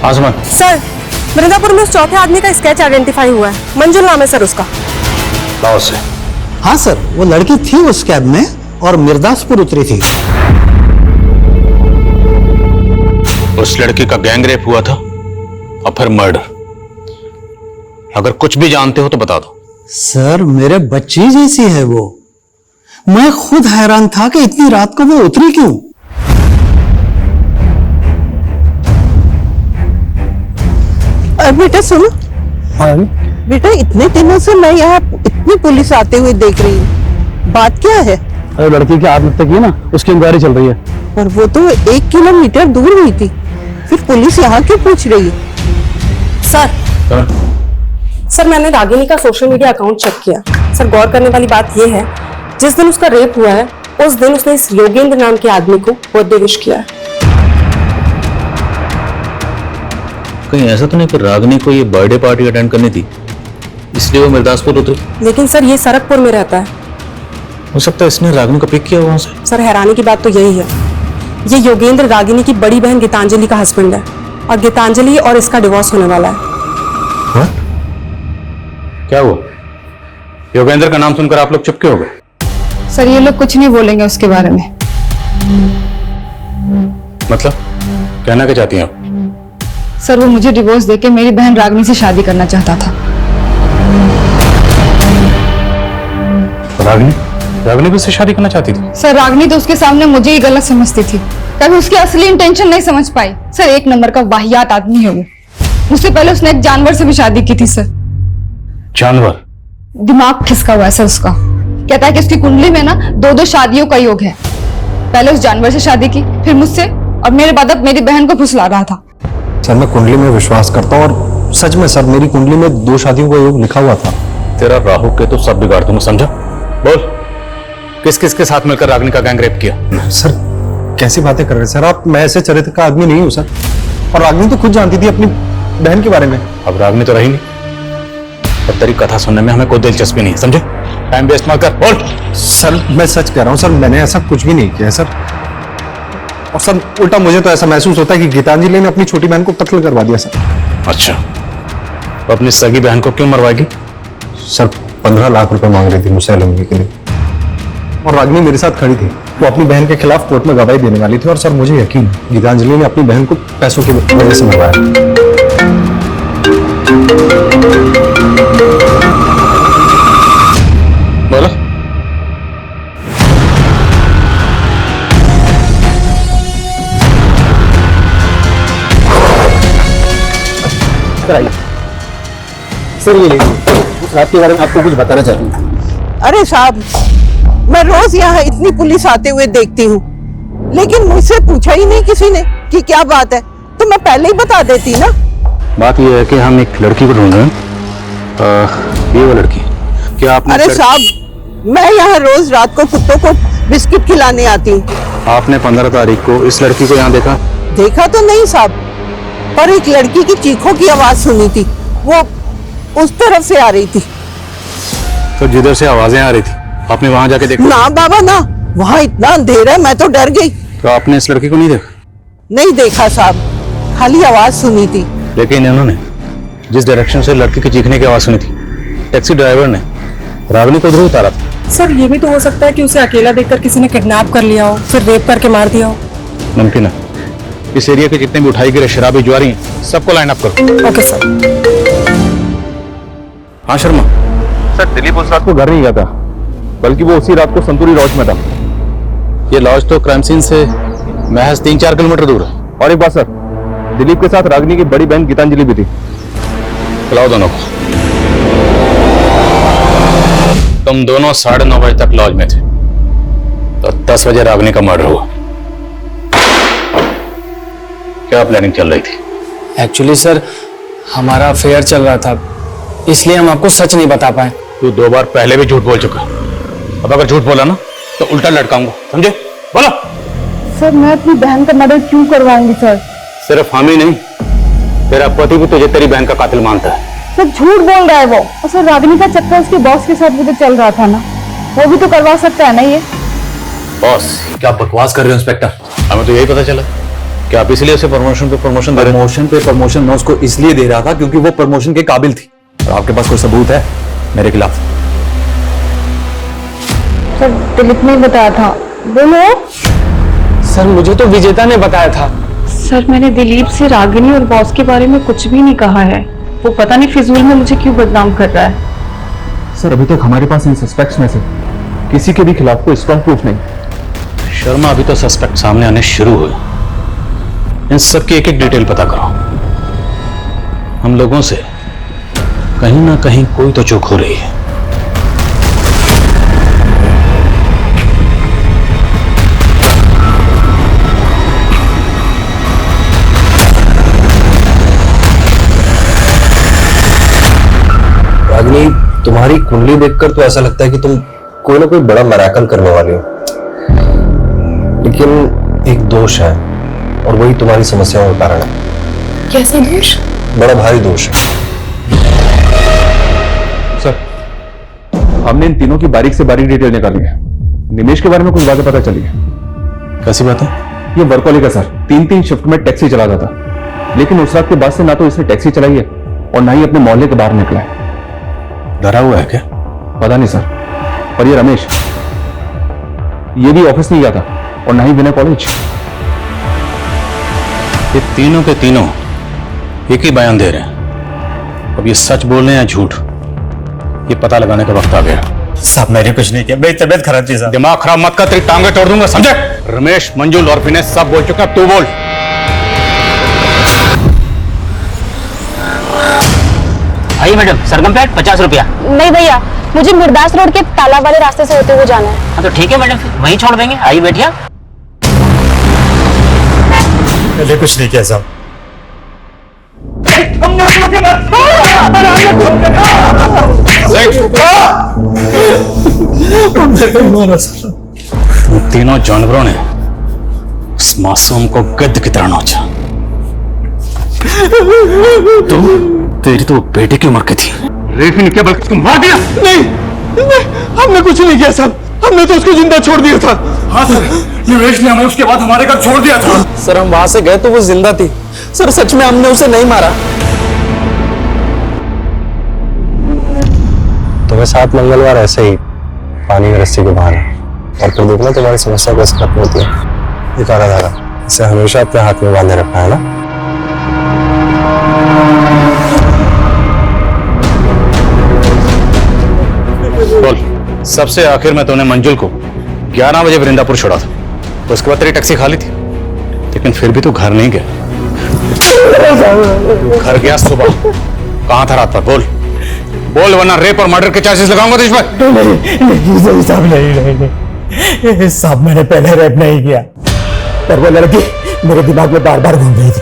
Speaker 3: आजमन
Speaker 12: सर मिर्जापुर में उस चौथे आदमी का स्केच आइडेंटिफाई हुआ है। मंजुल नाम है सर उसका।
Speaker 3: लाओ से।
Speaker 10: हाँ सर, वो लड़की थी उस कैब में और मिर्दासपुर उतरी थी।
Speaker 3: उस लड़की का गैंगरेप हुआ था और फिर मर्डर। अगर कुछ भी जानते हो तो बता दो।
Speaker 10: सर मेरे बच्ची जैसी है वो। मैं खुद हैरान था कि इतनी रात को वो उतरी क्यों।
Speaker 16: बेटा सुनो। बेटा इतने दिनों से मैं यहाँ इतनी पुलिस आते हुए देख रही हूँ, बात क्या है?
Speaker 11: अरे लड़की की आत्महत्या की ना, उसकी इंक्वायरी चल रही है।
Speaker 16: पर वो तो 1 किलोमीटर दूर हुई थी, फिर पुलिस यहाँ क्यों पूछ रही है?
Speaker 12: सर मैंने रागिनी का सोशल मीडिया अकाउंट चेक किया। सर गौर करने वाली बात यह है, जिस दिन उसका रेप हुआ है उस दिन उसने इस योगेंद्र नाम के आदमी को बर्थडे विश किया है।
Speaker 3: कहीं ऐसा तो नहीं कि रागिनी को ये बर्थडे पार्टी अटेंड करनी थी इसलिए वो मिर्दासपुर उतरी?
Speaker 12: लेकिन सर ये सरकपुर में रहता है।
Speaker 3: हो सकता है इसने रागिनी को पिक किया वहां से।
Speaker 12: सर हैरानी की बात तो यही है, ये योगेंद्र रागिनी की बड़ी बहन गीतांजलि का हस्बैंड है और गीतांजलि और इसका डिवोर्स होने वाला है।
Speaker 3: क्या हुआ? योगेंद्र का नाम सुनकर आप लोग चुपके हो गए?
Speaker 15: सर ये लोग कुछ नहीं बोलेंगे उसके बारे में।
Speaker 3: मतलब कहना क्या चाहती हैं आप?
Speaker 15: सर वो मुझे डिवोर्स देके मेरी बहन रागिनी से शादी करना चाहता था।
Speaker 3: रागिनी भी उससे शादी करना चाहती थी?
Speaker 15: सर रागिनी तो उसके सामने मुझे ही गलत समझती थी, कभी उसकी असली इंटेंशन नहीं समझ पाई। सर 1 नंबर का वाहियात आदमी है वो। मुझसे पहले उसने एक जानवर से भी शादी की थी सर।
Speaker 3: जानवर?
Speaker 15: दिमाग खिसका हुआ है सर उसका। कहता है कि उसकी कुंडली में ना 2-2 शादियों का योग है। पहले उस जानवर से शादी की, फिर मुझसे, और मेरे बाद अब मेरी बहन को फुसला रहा था।
Speaker 7: सर मैं कुंडली में विश्वास करता हूँ और सच में सर मेरी कुंडली में 2 शादियों का योग लिखा हुआ था।
Speaker 3: तेरा राहु के तो सब बिगाड़ दूंगा, समझा? बोल, किस किस के साथ मिलकर रागिनी का गैंगरेप किया?
Speaker 7: सर कैसी बातें कर रहे हैं सर आप? मैं ऐसे चरित्र का आदमी नहीं हूँ सर। और रागिनी तो खुद जानती थी अपनी बहन के बारे में।
Speaker 3: अब रागिनी तो रही नहीं, और तेरी कथा सुनने में हमें कोई दिलचस्पी नहीं है, समझे? टाइम वेस्ट मत कर, बोल।
Speaker 7: सर मैं सच कह रहा हूँ सर, मैंने ऐसा कुछ भी नहीं किया सर। और सर उल्टा मुझे तो ऐसा महसूस होता है कि गीतांजलि ने अपनी छोटी बहन को कत्ल करवा दिया सर।
Speaker 3: अच्छा, तो अपनी सगी बहन को क्यों मरवाएगी?
Speaker 7: सर 15 लाख रुपए मांग रही थी मुझसे एलिमनी के लिए, और रागिनी मेरे साथ खड़ी थी। वो अपनी बहन के खिलाफ कोर्ट में गवाही देने वाली थी, और सर मुझे यकीन है गीतांजलि ने अपनी बहन को पैसों की वजह से मरवाया।
Speaker 3: बोलो।
Speaker 11: सर ये लीजिए, उस रात के बारे में आपको कुछ बताना चाहती हूँ।
Speaker 16: अरे साहब, मैं रोज यहाँ इतनी पुलिस आते हुए देखती हूँ, लेकिन मुझसे पूछा ही नहीं किसी ने कि क्या बात है, तो मैं पहले ही बता देती ना।
Speaker 3: बात यह है कि हम एक लड़की को ढूंढ रहे हैं। ये वो लड़की, क्या आपने?
Speaker 16: अरे साहब, मैं यहाँ रोज रात को कुत्तों को बिस्किट खिलाने आती हूँ।
Speaker 3: आपने 15 तारीख को इस लड़की को यहाँ देखा?
Speaker 16: देखा तो नहीं साहब, पर एक लड़की की चीखों की आवाज सुनी थी, वो उस तरफ से आ रही थी।
Speaker 3: तो जिधर से आवाजें आ रही थी आपने वहां जाके देखा?
Speaker 16: ना बाबा ना, वहाँ इतना अंधेरा है, मैं तो डर गई।
Speaker 3: तो आपने इस लड़की को नहीं देखा?
Speaker 16: नहीं देखा साहब, खाली आवाज सुनी थी।
Speaker 3: लेकिन इन्होंने जिस डायरेक्शन से लड़की की चीखने की आवाज सुनी थी, टैक्सी ड्राइवर ने रागिनी को उधर उतारा था।
Speaker 12: सर ये भी तो हो सकता है कि उसे अकेला देखकर किसी ने किडनैप कर लिया हो, फिर रेप करके मार दिया हो।
Speaker 3: मुमकिन है। इस एरिया के जितने भी उठाई गिरे शराबी जुआरी हैं, सबको लाइन अप करो।
Speaker 12: Okay sir.
Speaker 3: हाँ शर्मा।
Speaker 11: सर दिलीप उस रात को घर नहीं गया था, बल्कि वो उसी रात को संतूरी लॉज में था।
Speaker 3: ये लॉज तो क्राइम सीन से महज 3-4 किलोमीटर दूर है।
Speaker 11: और एक बात सर, दिलीप के साथ रागिनी की बड़ी बहन गीतांजलि भी थी।
Speaker 3: बुलाओ दोनों को। तुम दोनों 9:30 बजे तक लॉज में थे, तो 10 बजे रागिनी का मर्डर हुआ। क्या प्लानिंग चल रही थी?
Speaker 9: एक्चुअली सर, हमारा अफेयर चल रहा था, इसलिए हम आपको सच नहीं बता पाए।
Speaker 3: तू 2 बार पहले भी झूठ बोल चुका, अब अगर झूठ बोला ना तो उल्टा लटकाऊंगा, समझे? बोलो।
Speaker 15: सर मैं अपनी बहन का मर्डर क्यों करवाऊंगी सर?
Speaker 3: सिर्फ हम ही नहीं, तेरा पति भी तुझे तेरी बहन का कातिल मानता है।
Speaker 15: सर झूठ बोल रहा है वो। और सर रागिनी का चक्कर उसके बॉस के साथ भी तो चल रहा था ना, वो भी तो करवा सकता है ना ये।
Speaker 3: बॉस क्या बकवास कर रहे हो इंस्पेक्टर? हमें तो यही पता चला कि आप इसलिए उसे प्रमोशन पे प्रमोशन दे रहे।
Speaker 11: प्रमोशन पे प्रमोशन मैं उसको इसलिए दे रहा था क्योंकि वो प्रमोशन के काबिल थी। और आपके पास कोई सबूत है मेरे खिलाफ?
Speaker 15: सर दिलीप ने बताया था। बोलो।
Speaker 9: सर मुझे तो विजेता ने बताया था।
Speaker 8: सर मैंने दिलीप से रागिनी और बॉस के बारे में कुछ भी नहीं कहा है, वो पता नहीं फिजूल में मुझे क्यों बदनाम कर रहा है।
Speaker 11: सर अभी तक हमारे पास इन सस्पेक्ट्स में से किसी के भी खिलाफ कोई स्ट्रॉन्ग प्रूफ नहीं।
Speaker 3: शर्मा, अभी तो सस्पेक्ट सामने आने शुरू हुए, इन सब की एक एक डिटेल पता करो। हम लोगों से कहीं ना कहीं कोई तो चूक हो रही है।
Speaker 7: रागिनी, तुम्हारी कुंडली देखकर तो ऐसा लगता है कि तुम कोई ना कोई बड़ा मिरेकल करने वाली हो, लेकिन एक दोष है और वही तुम्हारी समस्याओं का कारण है।
Speaker 1: कैसा दोष?
Speaker 7: बड़ा भारी दोष है।
Speaker 11: सर हमने इन तीनों की बारीक से बारीक डिटेल निकाली है। निमेश के बारे में कुछ बातें पता चली है।
Speaker 3: कैसी बात है?
Speaker 11: ये वर्कहोलिक है सर, 3-3 शिफ्ट में टैक्सी चलाता था, लेकिन उस रात के बाद से ना तो इसने टैक्सी चलाई है और ना ही अपने मोहल्ले के बाहर निकला है।
Speaker 3: डरा हुआ है क्या?
Speaker 11: पता नहीं सर। और ये रमेश, ये भी ऑफिस नहीं गया था और ना ही विनय कॉलेज।
Speaker 3: ये तीनों के तीनों एक ही बयान दे रहे हैं। अब ये सच बोल रहे हैं या झूठ, ये पता लगाने का वक्त आ गया।
Speaker 10: साहब मैंने कुछ नहीं किया, मेरी तबीयत खराब थी साहब।
Speaker 3: दिमाग खराब मत कर, तेरी टांगे तोड़ दूंगा, समझे? रमेश, मंजुल और विनय सब बोल चुका, तू बोल।
Speaker 14: आई मैडम, सरगमपेट 50 रुपया।
Speaker 15: नहीं भैया, मुझे मुरदास रोड के तालाब वाले रास्ते से होते हुए जाना है।
Speaker 14: हाँ तो ठीक है मैडम, फिर वहीं छोड़ देंगे। आइए बैठिए।
Speaker 10: मैंने कुछ नहीं किया साहब।
Speaker 3: तुम तीनों जानवरों ने उस मासूम को गिद्ध की तरह नोचा। तेरी तो बेटे की उम्र की थी, रेप ही नहीं किया बल्कि उसको मार दिया।
Speaker 10: नहीं, हमने कुछ नहीं किया साहब, हमने तो उसको जिंदा छोड़ दिया था।
Speaker 3: हाँ सर, निवेश ने हमें उसके बाद हमारे घर छोड़ दिया था।
Speaker 2: सर हम वहां से गए तो वो जिंदा थी। सर सच में हमने उसे नहीं मारा।
Speaker 7: तुम्हें 7 मंगलवार ऐसे ही पानी में रस्सी को बहाना और फिर देखना तुम्हारी समस्या कैसे खत्म होती है। ये काला धागा, इसे हमेशा अपने हाथ में बांधे रखना है ना।
Speaker 3: बोल, सबसे आखिर में तूने मंजुल को 11 बजे वृंदापुर छोड़ा था, उसके बाद तेरी टैक्सी खाली थी, लेकिन फिर भी तू घर नहीं गया। घर गया सुबह, कहां था रात पर? बोल बोल, वरना रेप और मर्डर के चार्जेस लगाऊंगा तुझ पर।
Speaker 10: नहीं साहब, नहीं साहब, मैंने पहले रेप नहीं किया, पर वो लड़की मेरे दिमाग में बार बार घूम रही थी।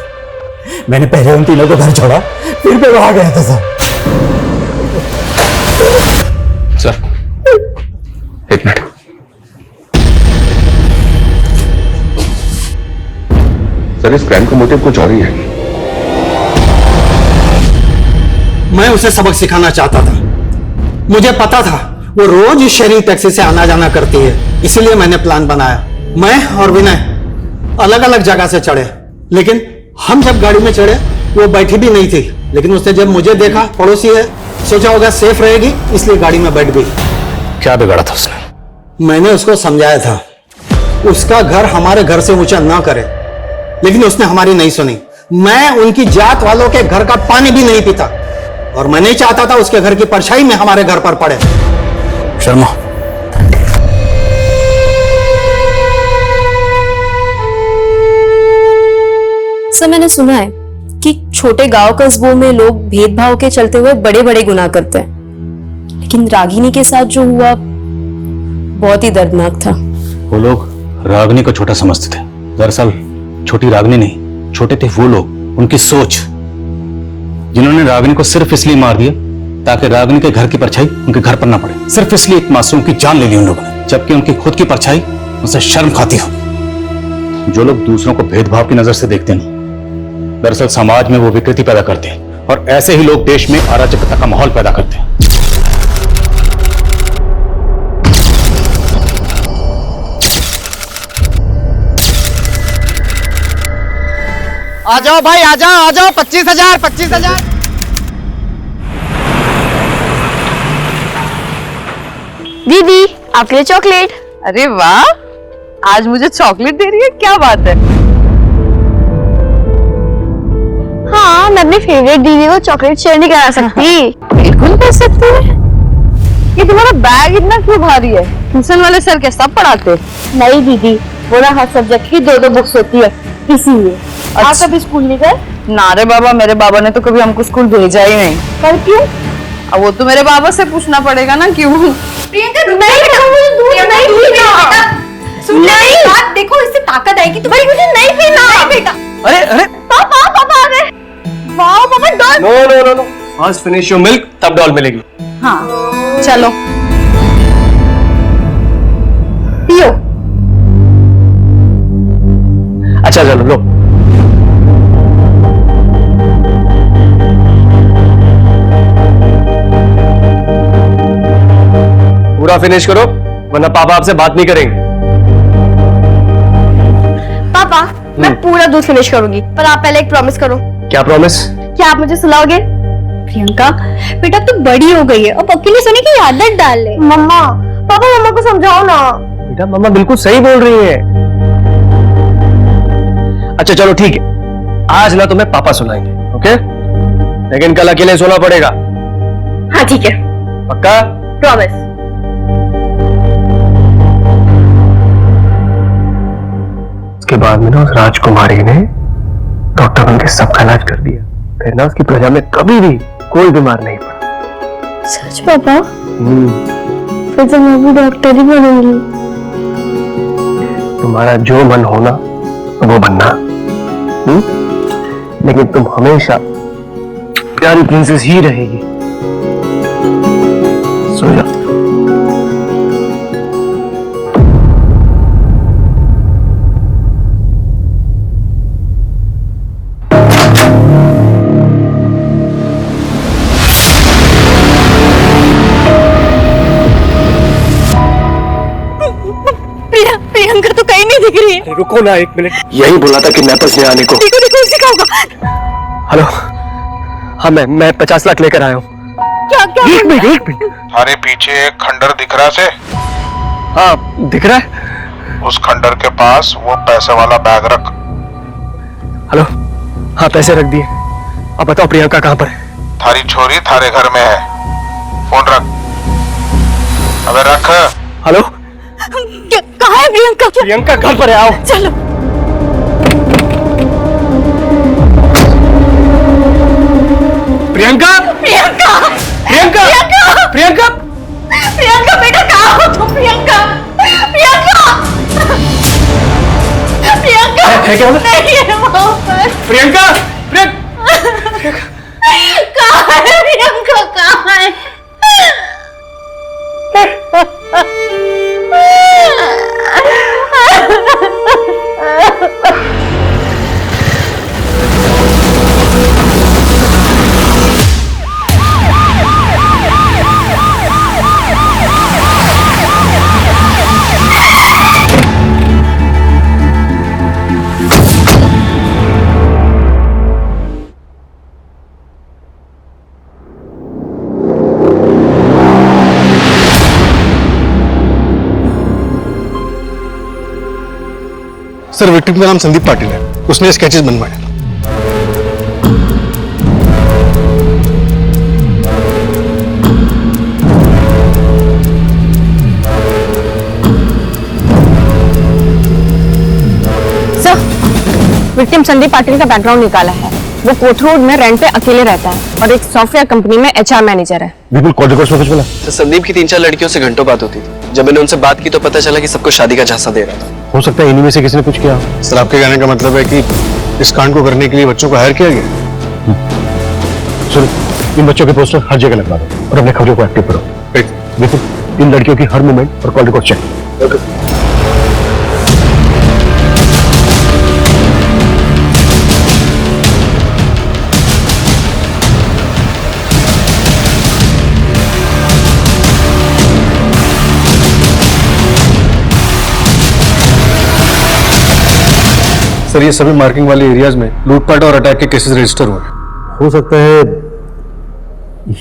Speaker 10: मैंने पहले उन तीनों को घर छोड़ा, फिर मैं वहां गया था साहब।
Speaker 3: सर, एक मिनट।
Speaker 11: सर, इस क्राइम का मोटिव कुछ और ही है।
Speaker 10: मैं उसे सबक सिखाना चाहता था। मुझे पता था वो रोज इस शेयरिंग टैक्सी से आना जाना करती है, इसलिए मैंने प्लान बनाया। मैं और विनय अलग अलग जगह से चढ़े, लेकिन हम जब गाड़ी में चढ़े वो बैठी भी नहीं थी, लेकिन उसने जब मुझे देखा, पड़ोसी है, सोचा होगा सेफ रहेगी, इसलिए गाड़ी में बैठ गई।
Speaker 3: क्या बिगाड़ा था उसने?
Speaker 10: मैंने उसको समझाया था उसका घर हमारे घर से ऊंचा ना करे, लेकिन उसने हमारी नहीं सुनी। मैं उनकी जात वालों के घर का पानी भी नहीं पीता, और मैं नहीं चाहता था उसके घर की परछाई में हमारे घर पर पड़े।
Speaker 3: शर्मा,
Speaker 1: सर मैंने सुना है कि छोटे गांव कस्बों में लोग भेदभाव के चलते हुए बड़े बड़े गुनाह करते हैं, लेकिन रागिनी के साथ जो हुआ बहुत ही दर्दनाक था।
Speaker 3: वो लोग रागिनी को छोटा समझते थे। दरअसल छोटी रागिनी नहीं, छोटे थे वो लोग, उनकी सोच, जिन्होंने रागिनी को सिर्फ इसलिए मार दिया ताकि रागिनी के घर की परछाई उनके घर पर ना पड़े। सिर्फ इसलिए एक मासूम की जान ले ली उन लोगों ने, जबकि उनकी खुद की परछाई उनसे शर्म खाती हो। जो लोग दूसरों को भेदभाव की नजर से देखते हैं, दरअसल समाज में वो विकृति पैदा करते हैं, और ऐसे ही लोग देश में अराजकता का माहौल पैदा करते हैं।
Speaker 17: आ जाओ भाई, आ जाओ, आ जाओ। 25,000 25,000।
Speaker 15: दीदी आपके लिए चॉकलेट।
Speaker 18: अरे वाह, आज मुझे चॉकलेट दे रही है, क्या बात है।
Speaker 15: हाँ, मैं अपनी फेवरेट दीदी को चॉकलेट शेयर नहीं करा सकती।
Speaker 18: बिल्कुल कर सकती है। ये तुम्हारा बैग इतना क्यों भारी है? ट्यूशन वाले सर क्या सब पढ़ाते?
Speaker 15: नहीं दीदी, वो ना हर सब्जेक्ट की 2-2 बुक्स होती है, इसीलिए। आप कभी स्कूल नहीं गए?
Speaker 18: ना रे बाबा, मेरे बाबा ने तो कभी हमको स्कूल भेजा ही नहीं।
Speaker 15: पर क्यों?
Speaker 18: अब वो तो मेरे बाबा से पूछना पड़ेगा ना, क्यों।
Speaker 15: प्रियंका नहीं बेटा, मुझे दूध नहीं पीना। नहीं बात देखो, इससे ताकत आएगी तुम्हारी। मुझे नहीं पीना। नहीं बेटा।
Speaker 17: अरे अरे
Speaker 15: पापा पापा आ गए। वाओ पापा, doll.
Speaker 17: No no no no, first finish your milk, तब डॉल मिलेगी।
Speaker 15: हाँ चलो पियो।
Speaker 17: अच्छा चलो लो। पूरा फिनिश करो, वरना पापा आपसे बात नहीं करेंगे।
Speaker 15: पापा मैं पूरा दूध फिनिश करूंगी, पर आप पहले एक प्रॉमिस करो।
Speaker 17: क्या प्रॉमिस?
Speaker 15: क्या आप मुझे सुलाओगे? प्रियंका बेटा तू बड़ी हो गई है, अब अकेले सोने की आदत डाल ले। मम्मा, पापा मम्मा को समझाओ ना।
Speaker 17: बेटा मम्मा बिल्कुल सही बोल रही है। अच्छा चलो ठीक है, आज ना तुम्हें पापा सुनाएंगे, ओके? लेकिन कल अकेले सोना पड़ेगा।
Speaker 15: हाँ ठीक है,
Speaker 17: पक्का?
Speaker 15: प्रॉमिस।
Speaker 17: उसके बाद में ना उस राजकुमारी ने डॉक्टर बनके सबका इलाज कर दिया, फिर ना उसकी प्रजा में कभी भी कोई बीमार नहीं पड़ा।
Speaker 15: सच पापा? फिर तो मैं भी डॉक्टर ही बनूंगी।
Speaker 17: तुम्हारा जो मन होना वो बनना, लेकिन तुम हमेशा प्यारी प्रिंसेस ही रहेगी। सो जा।
Speaker 15: नहीं दिख रही है।
Speaker 17: रुको ना 1 मिनट, यही बोला था किडनैपर्स ने आने को।
Speaker 15: देखो देखो उसी का होगा।
Speaker 17: हेलो, हाँ मैं 50 लाख लेकर आया हूँ।
Speaker 15: क्या क्या?
Speaker 17: 1 मिनट।
Speaker 19: अरे पीछे एक खंडर दिख रहा से?
Speaker 17: हाँ दिख रहा है।
Speaker 19: उस खंडर के पास वो पैसे वाला बैग रख।
Speaker 17: हेलो, हाँ पैसे रख दिए। अब बताओ प्रियंका कहाँ पर है?
Speaker 19: थारी छोरी थारे घर में है, फोन रख। अबे रख।
Speaker 17: हेलो,
Speaker 15: कहाँ है प्रियंका?
Speaker 17: प्रियंका घर पर है, आओ।
Speaker 15: चलो।
Speaker 17: प्रियंका,
Speaker 15: प्रियंका,
Speaker 17: प्रियंका, प्रियंका,
Speaker 15: प्रियंका बेटा कहाँ हो तुम? प्रियंका, प्रियंका, प्रियंका
Speaker 17: है क्या?
Speaker 15: नहीं है वहाँ पर।
Speaker 17: प्रियंका,
Speaker 15: कहाँ है प्रियंका? कहाँ है?
Speaker 7: सर विक्टिम का नाम संदीप पाटिल है, उसने स्केचेस बनवाए।
Speaker 18: सर, विक्टिम संदीप पाटिल का बैकग्राउंड निकाला है। वो कोथरूड में रेंट पे अकेले रहता है और एक सॉफ्टवेयर कंपनी में HR मैनेजर है।
Speaker 17: बिल्कुल कॉल रिकॉर्ड्स में कुछ बोला?
Speaker 20: संदीप की 3-4 लड़कियों से घंटों बात होती थी। जब मैंने उनसे बात की तो पता चला कि सबको शादी का झांसा दे रहा था।
Speaker 17: हो सकता है इन्हीं में से किसी ने कुछ किया।
Speaker 7: सर आपके कहने का मतलब है कि इस कांड को करने के लिए बच्चों को हायर किया गया?
Speaker 17: सुनो, इन बच्चों के पोस्टर हर जगह लगवा दो और अपने खबरों को एक्टिव करो। बिल्कुल इन लड़कियों की हर मूवमेंट और कॉल रिकॉर्ड चेक।
Speaker 7: सर ये सभी मार्किंग वाले एरियाज में लूटपाट और अटैक के केसेस रजिस्टर हुए हैं।
Speaker 17: हो सकता है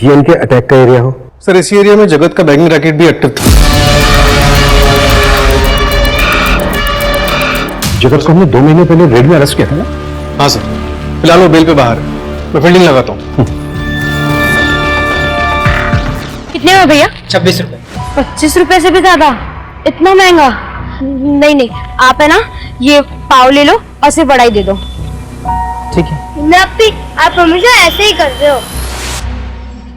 Speaker 17: ये इनके अटैक का एरिया हो।
Speaker 7: सर इसी एरिया में जगत का बैंकिंग रैकेट भी एक्टिव था।
Speaker 17: जगत को हमने 2 महीने पहले रेड में अरेस्ट किया था ना?
Speaker 7: हाँ सर, फिलहाल वो बेल पे बाहर है, मैं फील्डिंग लगाता हूँ।
Speaker 18: कितने में भैया?
Speaker 20: 26 रुपए।
Speaker 18: 25 रुपए से भी ज्यादा? इतना महंगा? नहीं नहीं, आप है ना ये पाव ले लो और सिर्फ बड़ा ही दे दो।
Speaker 17: ठीक है।
Speaker 15: नप्पी, आप हमेशा ऐसे ही करते हो।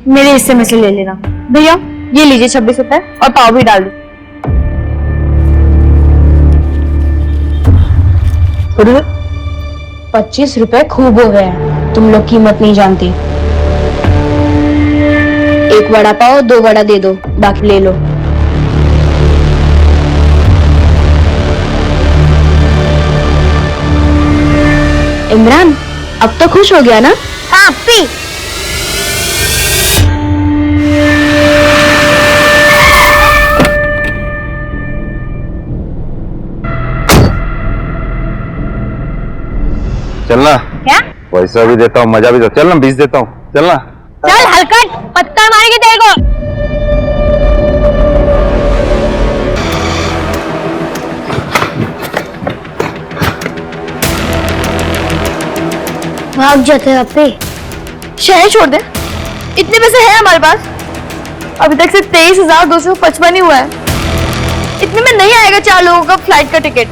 Speaker 18: मेरे हिस्से में से ले लेना। भैया ये लीजिए 26 रुपए और पाव भी डाल दो। 25 रुपए खूब हो गए हैं, तुम लोग कीमत नहीं जानती। एक वड़ा पाव 2 वड़ा दे दो, बाकी ले लो। इमरान अब तो खुश हो गया ना?
Speaker 15: हाँ पी।
Speaker 11: चलना।
Speaker 15: क्या?
Speaker 11: पैसा भी देता हूँ, मजा भी देता हूँ। चलना 20 देता हूँ, चलना।
Speaker 15: चल हलकट, पत्थर मारेंगे तेरे को। भाग जाते हैं अपने।
Speaker 18: शहर छोड़ दे, इतने पैसे हैं हमारे पास। अभी तक सिर्फ 23,255 ही हुआ है। इतने में नहीं आएगा 4 लोगों का फ्लाइट का टिकट।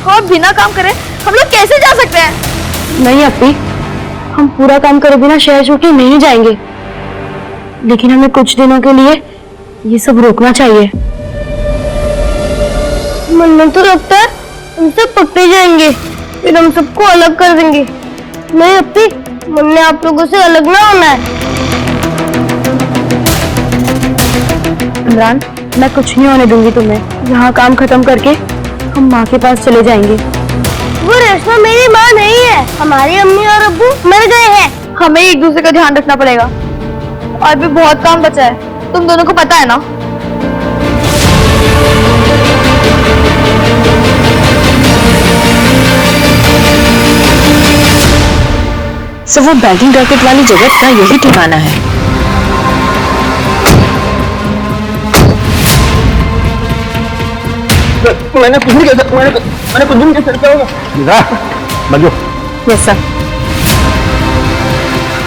Speaker 18: और बिना काम करे हम लोग कैसे जा सकते हैं? नहीं अपी, हम पूरा काम करे बिना शहर छोड़ के नहीं जाएंगे, लेकिन हमें कुछ दिनों के लिए ये सब रोकना चाहिए।
Speaker 15: मुन्ना तो लगता है हम सब पकड़े जाएंगे, फिर हम सबको अलग कर देंगे। नहीं अपी, मुन्ने आप लोगों से अलग ना होना है।
Speaker 18: इमरान, मैं कुछ नहीं होने दूंगी तुम्हें। यहाँ काम खत्म करके हम माँ के पास चले जाएंगे।
Speaker 15: वो रेशमा मेरी माँ नहीं है, हमारी अम्मी और अब्बू मर गए हैं।
Speaker 18: हमें एक दूसरे का ध्यान रखना पड़ेगा और भी बहुत काम बचा है, तुम दोनों को पता है ना?
Speaker 4: सर वो बैंकिंग रैकेट वाली जगह का यही ठिकाना है।
Speaker 17: मैंने कुछ नहीं किया सर, मैंने कुछ नहीं किया सर, क्या होगा?
Speaker 7: Manju,
Speaker 4: yes sir.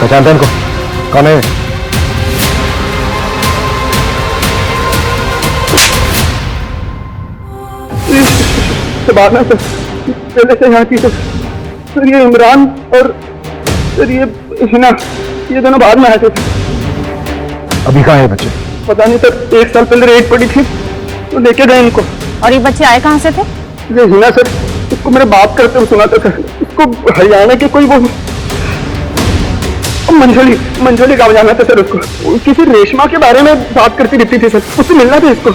Speaker 7: पहचानते हैं इनको? कौन है?
Speaker 17: शबाना सर, पहले से यहाँ थी सर, ये इमरान और सर ये हिना, ये दोनों बाद में आए थे।
Speaker 7: अभी कहाँ है बच्चे?
Speaker 17: पता नहीं सर, 1 साल पहले रेड पड़ी थी तो लेके गए इनको।
Speaker 4: और ये बच्चे आए कहाँ से थे?
Speaker 17: ये हिना सर, उसको मेरे बात करते हुए सुना था सर, उसको हरियाणा के कोई वो मंजोली गाँव जाना था सर, उसको किसी रेशमा के बारे में बात करती रहती थी सर, उससे मिलना था इसको।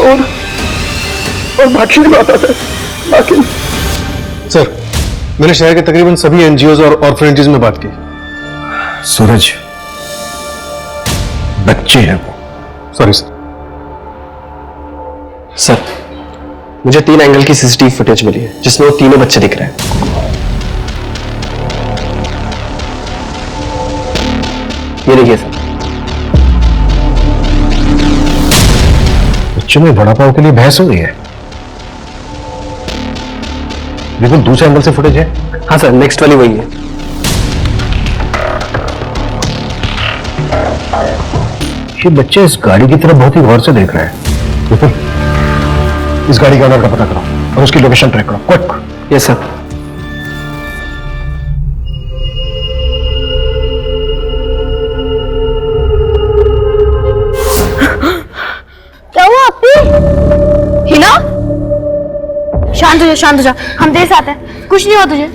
Speaker 17: और बाकी नहीं बात सर, बाकी
Speaker 7: सर, मैंने शहर के तकरीबन सभी एनजीओ और ऑर्फनेजेस में बात की।
Speaker 10: सूरज, बच्चे हैं वो।
Speaker 7: Sorry sir.
Speaker 20: सर, मुझे 3 एंगल की सीसीटीवी फुटेज मिली है जिसमें वो तीनों बच्चे दिख रहे हैं। ये देखिए सर।
Speaker 7: बच्चों में बड़ा पाव के लिए बहस हो गई है। बिल्कुल दूसरे एंगल से फुटेज है।
Speaker 20: हाँ सर, नेक्स्ट वाली वही है।
Speaker 7: ये बच्चे इस गाड़ी की तरफ बहुत ही गौर से देख रहे हैं। बिल्कुल, इस गाड़ी के ऑनर का पता करो और उसकी लोकेशन ट्रैक करो, क्विक।
Speaker 20: Yes sir.
Speaker 18: क्या हुआ अपी? हिना, शांत हो जा, शांत हो जा, हम तेरे साथ हैं, कुछ नहीं हुआ तुझे,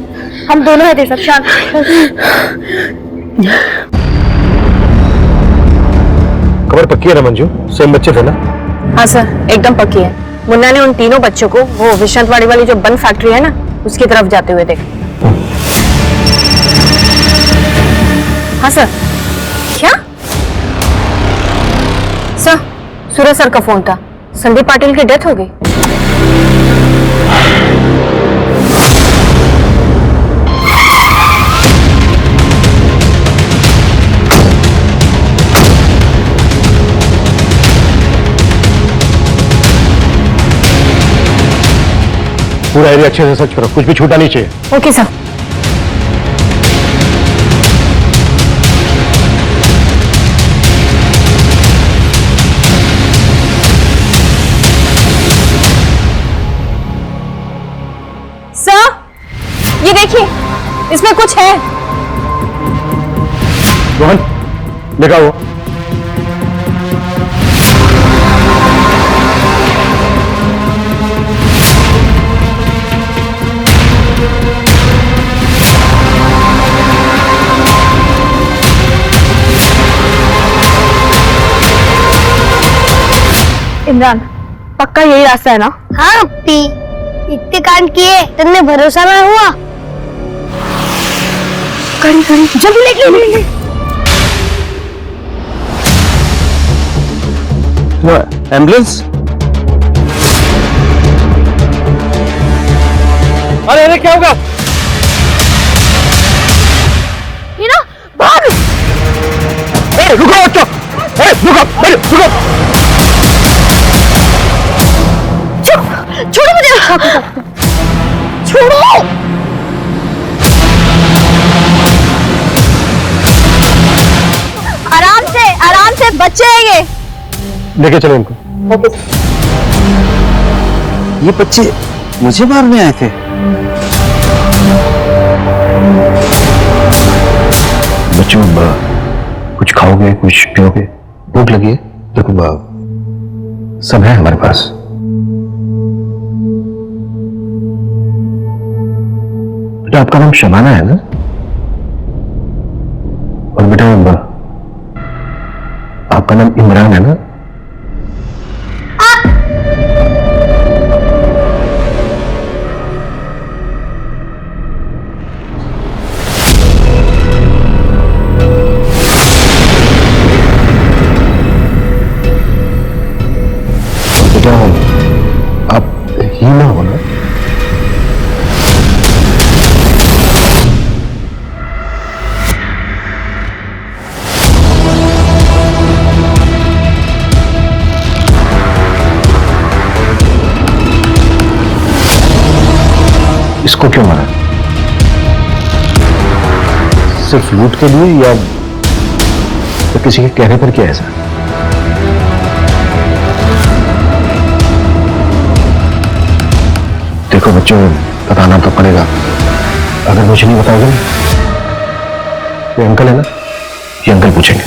Speaker 18: हम दोनों हैं तेरे साथ, शांत।
Speaker 7: खबर पक्की है ना मंजू? सेम बच्चे थे ना?
Speaker 4: हाँ सर, एकदम पक्की है। मुन्ना ने उन तीनों बच्चों को वो विश्वनाथवाड़ी वाली जो बन फैक्ट्री है ना, उसकी तरफ जाते हुए देखा। हाँ सर। क्या? सर, सूरज सर का फोन था, संदीप पाटिल की डेथ हो गई।
Speaker 7: पूरा एरिया अच्छे से सर्च करो, कुछ भी छूटा नहीं चाहिए।
Speaker 4: Okay sir. सर, ये देखिए, इसमें कुछ है।
Speaker 7: रोहन, देखा वो?
Speaker 18: इमरान, पक्का यही रास्ता है ना? हाँ अपी, इतने कांड किए, तुमने भरोसा ना हुआ? करी करी, जल्दी लेके
Speaker 11: एम्बुलेंस?
Speaker 17: अरे क्या होगा?
Speaker 18: हिना, भाग!
Speaker 17: रुको बच्चों, रुको।
Speaker 18: छोड़ो मुझे, छोड़ो। आराम से बच्चे हैं ये।
Speaker 7: लेके चलो इनको।
Speaker 10: ये बच्चे मुझे मारने आए थे?
Speaker 7: बच्चों, कुछ खाओगे, कुछ पियोगे? भूख लगी है? देखो, सब है हमारे पास। बेटा, आपका नाम शबाना है ना? और बेटा, आपका नाम इमरान है ना? बेटा, आप हीना हो ना? इसको क्यों मारा? सिर्फ लूट के लिए या तो किसी के कहने पर किया ऐसा? देखो बच्चों, बताना तो पड़ेगा। अगर मुझे नहीं बताओगे ना, ये अंकल है ना, ये अंकल पूछेंगे।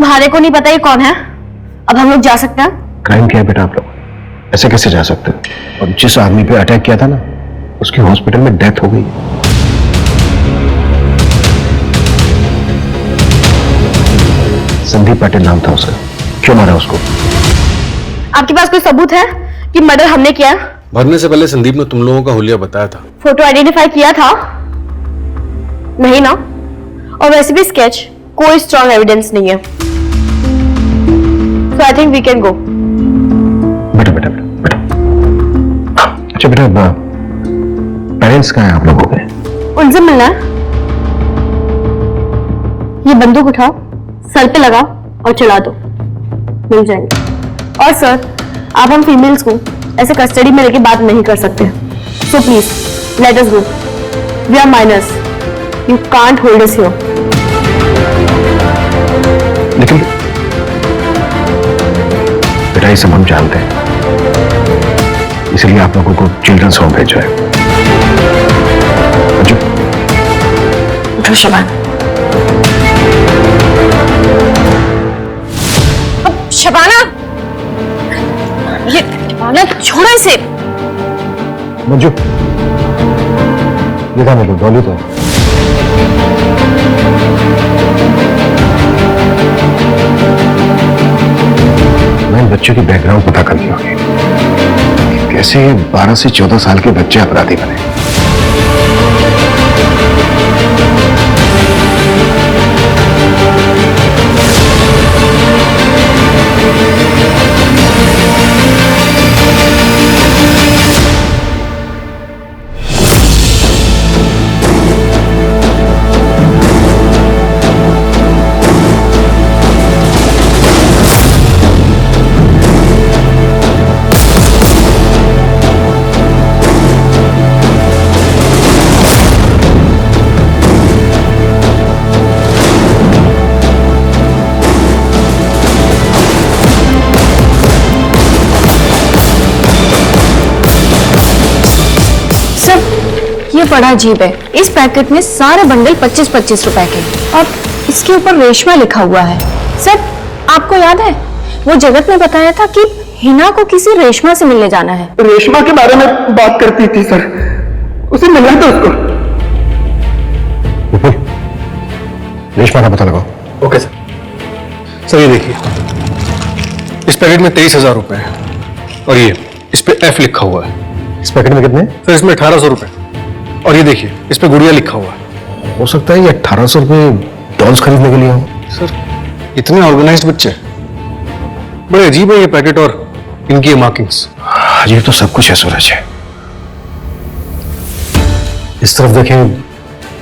Speaker 18: भारे को नहीं पता ये कौन है। अब हम लोग जा सकते हैं?
Speaker 7: क्राइम किया बेटा आप लोग, ऐसे कैसे जा सकते हो? और जिस आदमी पे अटैक किया था ना, उसकी हॉस्पिटल में डेथ हो गई। संदीप पाटिल नाम था उसका। क्यों मारा उसको?
Speaker 18: आपके पास कोई सबूत है कि मर्डर हमने किया?
Speaker 21: मरने से पहले संदीप ने तुम लोगों का हुलिया बताया था।
Speaker 18: फोटो आइडेंटिफाई किया था? नहीं ना? और वैसे भी स्केच कोई स्ट्रॉन्ग एविडेंस नहीं है। So I think we can go.
Speaker 7: बेटा बेटा बेटा बेटा, अच्छा बेटा, पेरेंट्स कहाँ हैं आप लोगों के?
Speaker 18: उनसे मिलना है। ये बंदूक उठाओ, सर पे लगाओ और चला दो, मिल जाएंगे। और सर, आप हम फीमेल्स को ऐसे कस्टडी में लेके बात नहीं कर सकते। So please let us go. We are minors, you can't hold us here.
Speaker 7: लेकिन बेटा, ये सब हम जानते हैं, इसलिए आप लोगों को चिल्ड्रंस होम भेजा है।
Speaker 18: उठो शबाना। शबाना, ये शबाना छोड़ो इसे।
Speaker 7: मंजू, देखा मेरे डॉली तो मैं बच्चों की बैकग्राउंड पता करनी होगी, कैसे 12 से 14 साल के बच्चे अपराधी बने।
Speaker 18: ये बड़ा अजीब है। इस पैकेट में सारे बंडल 25-25 रुपए के और इसके ऊपर रेशमा लिखा हुआ है। सर, आपको याद है वो जगत ने बताया था कि हिना को किसी रेशमा से मिलने जाना है।
Speaker 17: रेशमा के बारे में बात करती थी सर, उसे मिलना था उसको।
Speaker 7: विपुल, रेशमा का पता लगाओ।
Speaker 21: Okay sir. सर ये देखिए, इस पैकेट में 23,000 रुपए है और ये इस पे F लिखा हुआ है।
Speaker 7: इस पैकेट में कितने?
Speaker 21: सर इसमें 1800 रुपए और ये देखिए इस पे गुड़िया लिखा हुआ है।
Speaker 7: हो सकता है ये 1800 रुपए डॉल्स खरीदने के लिए हो।
Speaker 21: सर इतने ऑर्गेनाइज्ड बच्चे, बड़े अजीब है ये पैकेट और इनकी मार्किंग्स।
Speaker 7: ये तो सब कुछ है सूरज है। इस तरफ देखें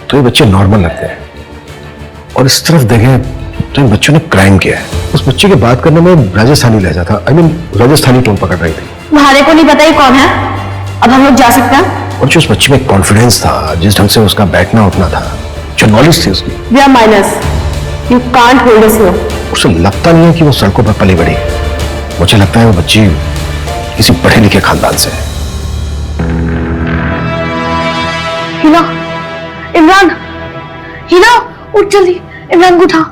Speaker 7: तो ये बच्चे नॉर्मल लगते हैं और इस तरफ देखें तो इन बच्चों ने क्राइम किया है। उस बच्चे के बात करने में राजस्थानी लहजा था, आई मीन राजस्थानी टोन पकड़ रही थी।
Speaker 18: भारे को नहीं पता ये कौन है। अब हम लोग जा सकते हैं?
Speaker 7: और जो उस बच्चे में कॉन्फिडेंस था, जिस ढंग से उसका बैठना उठना था, जो नॉलेज थी उसकी,
Speaker 18: we are minors, you can't hold us here.
Speaker 7: उसे लगता नहीं है कि वो सड़कों पर पली बड़ी। मुझे लगता है वो बच्ची किसी पढ़े लिखे खानदान से है।
Speaker 18: हिना, इमरान, हिना उठ जल्दी, इमरान को उठा।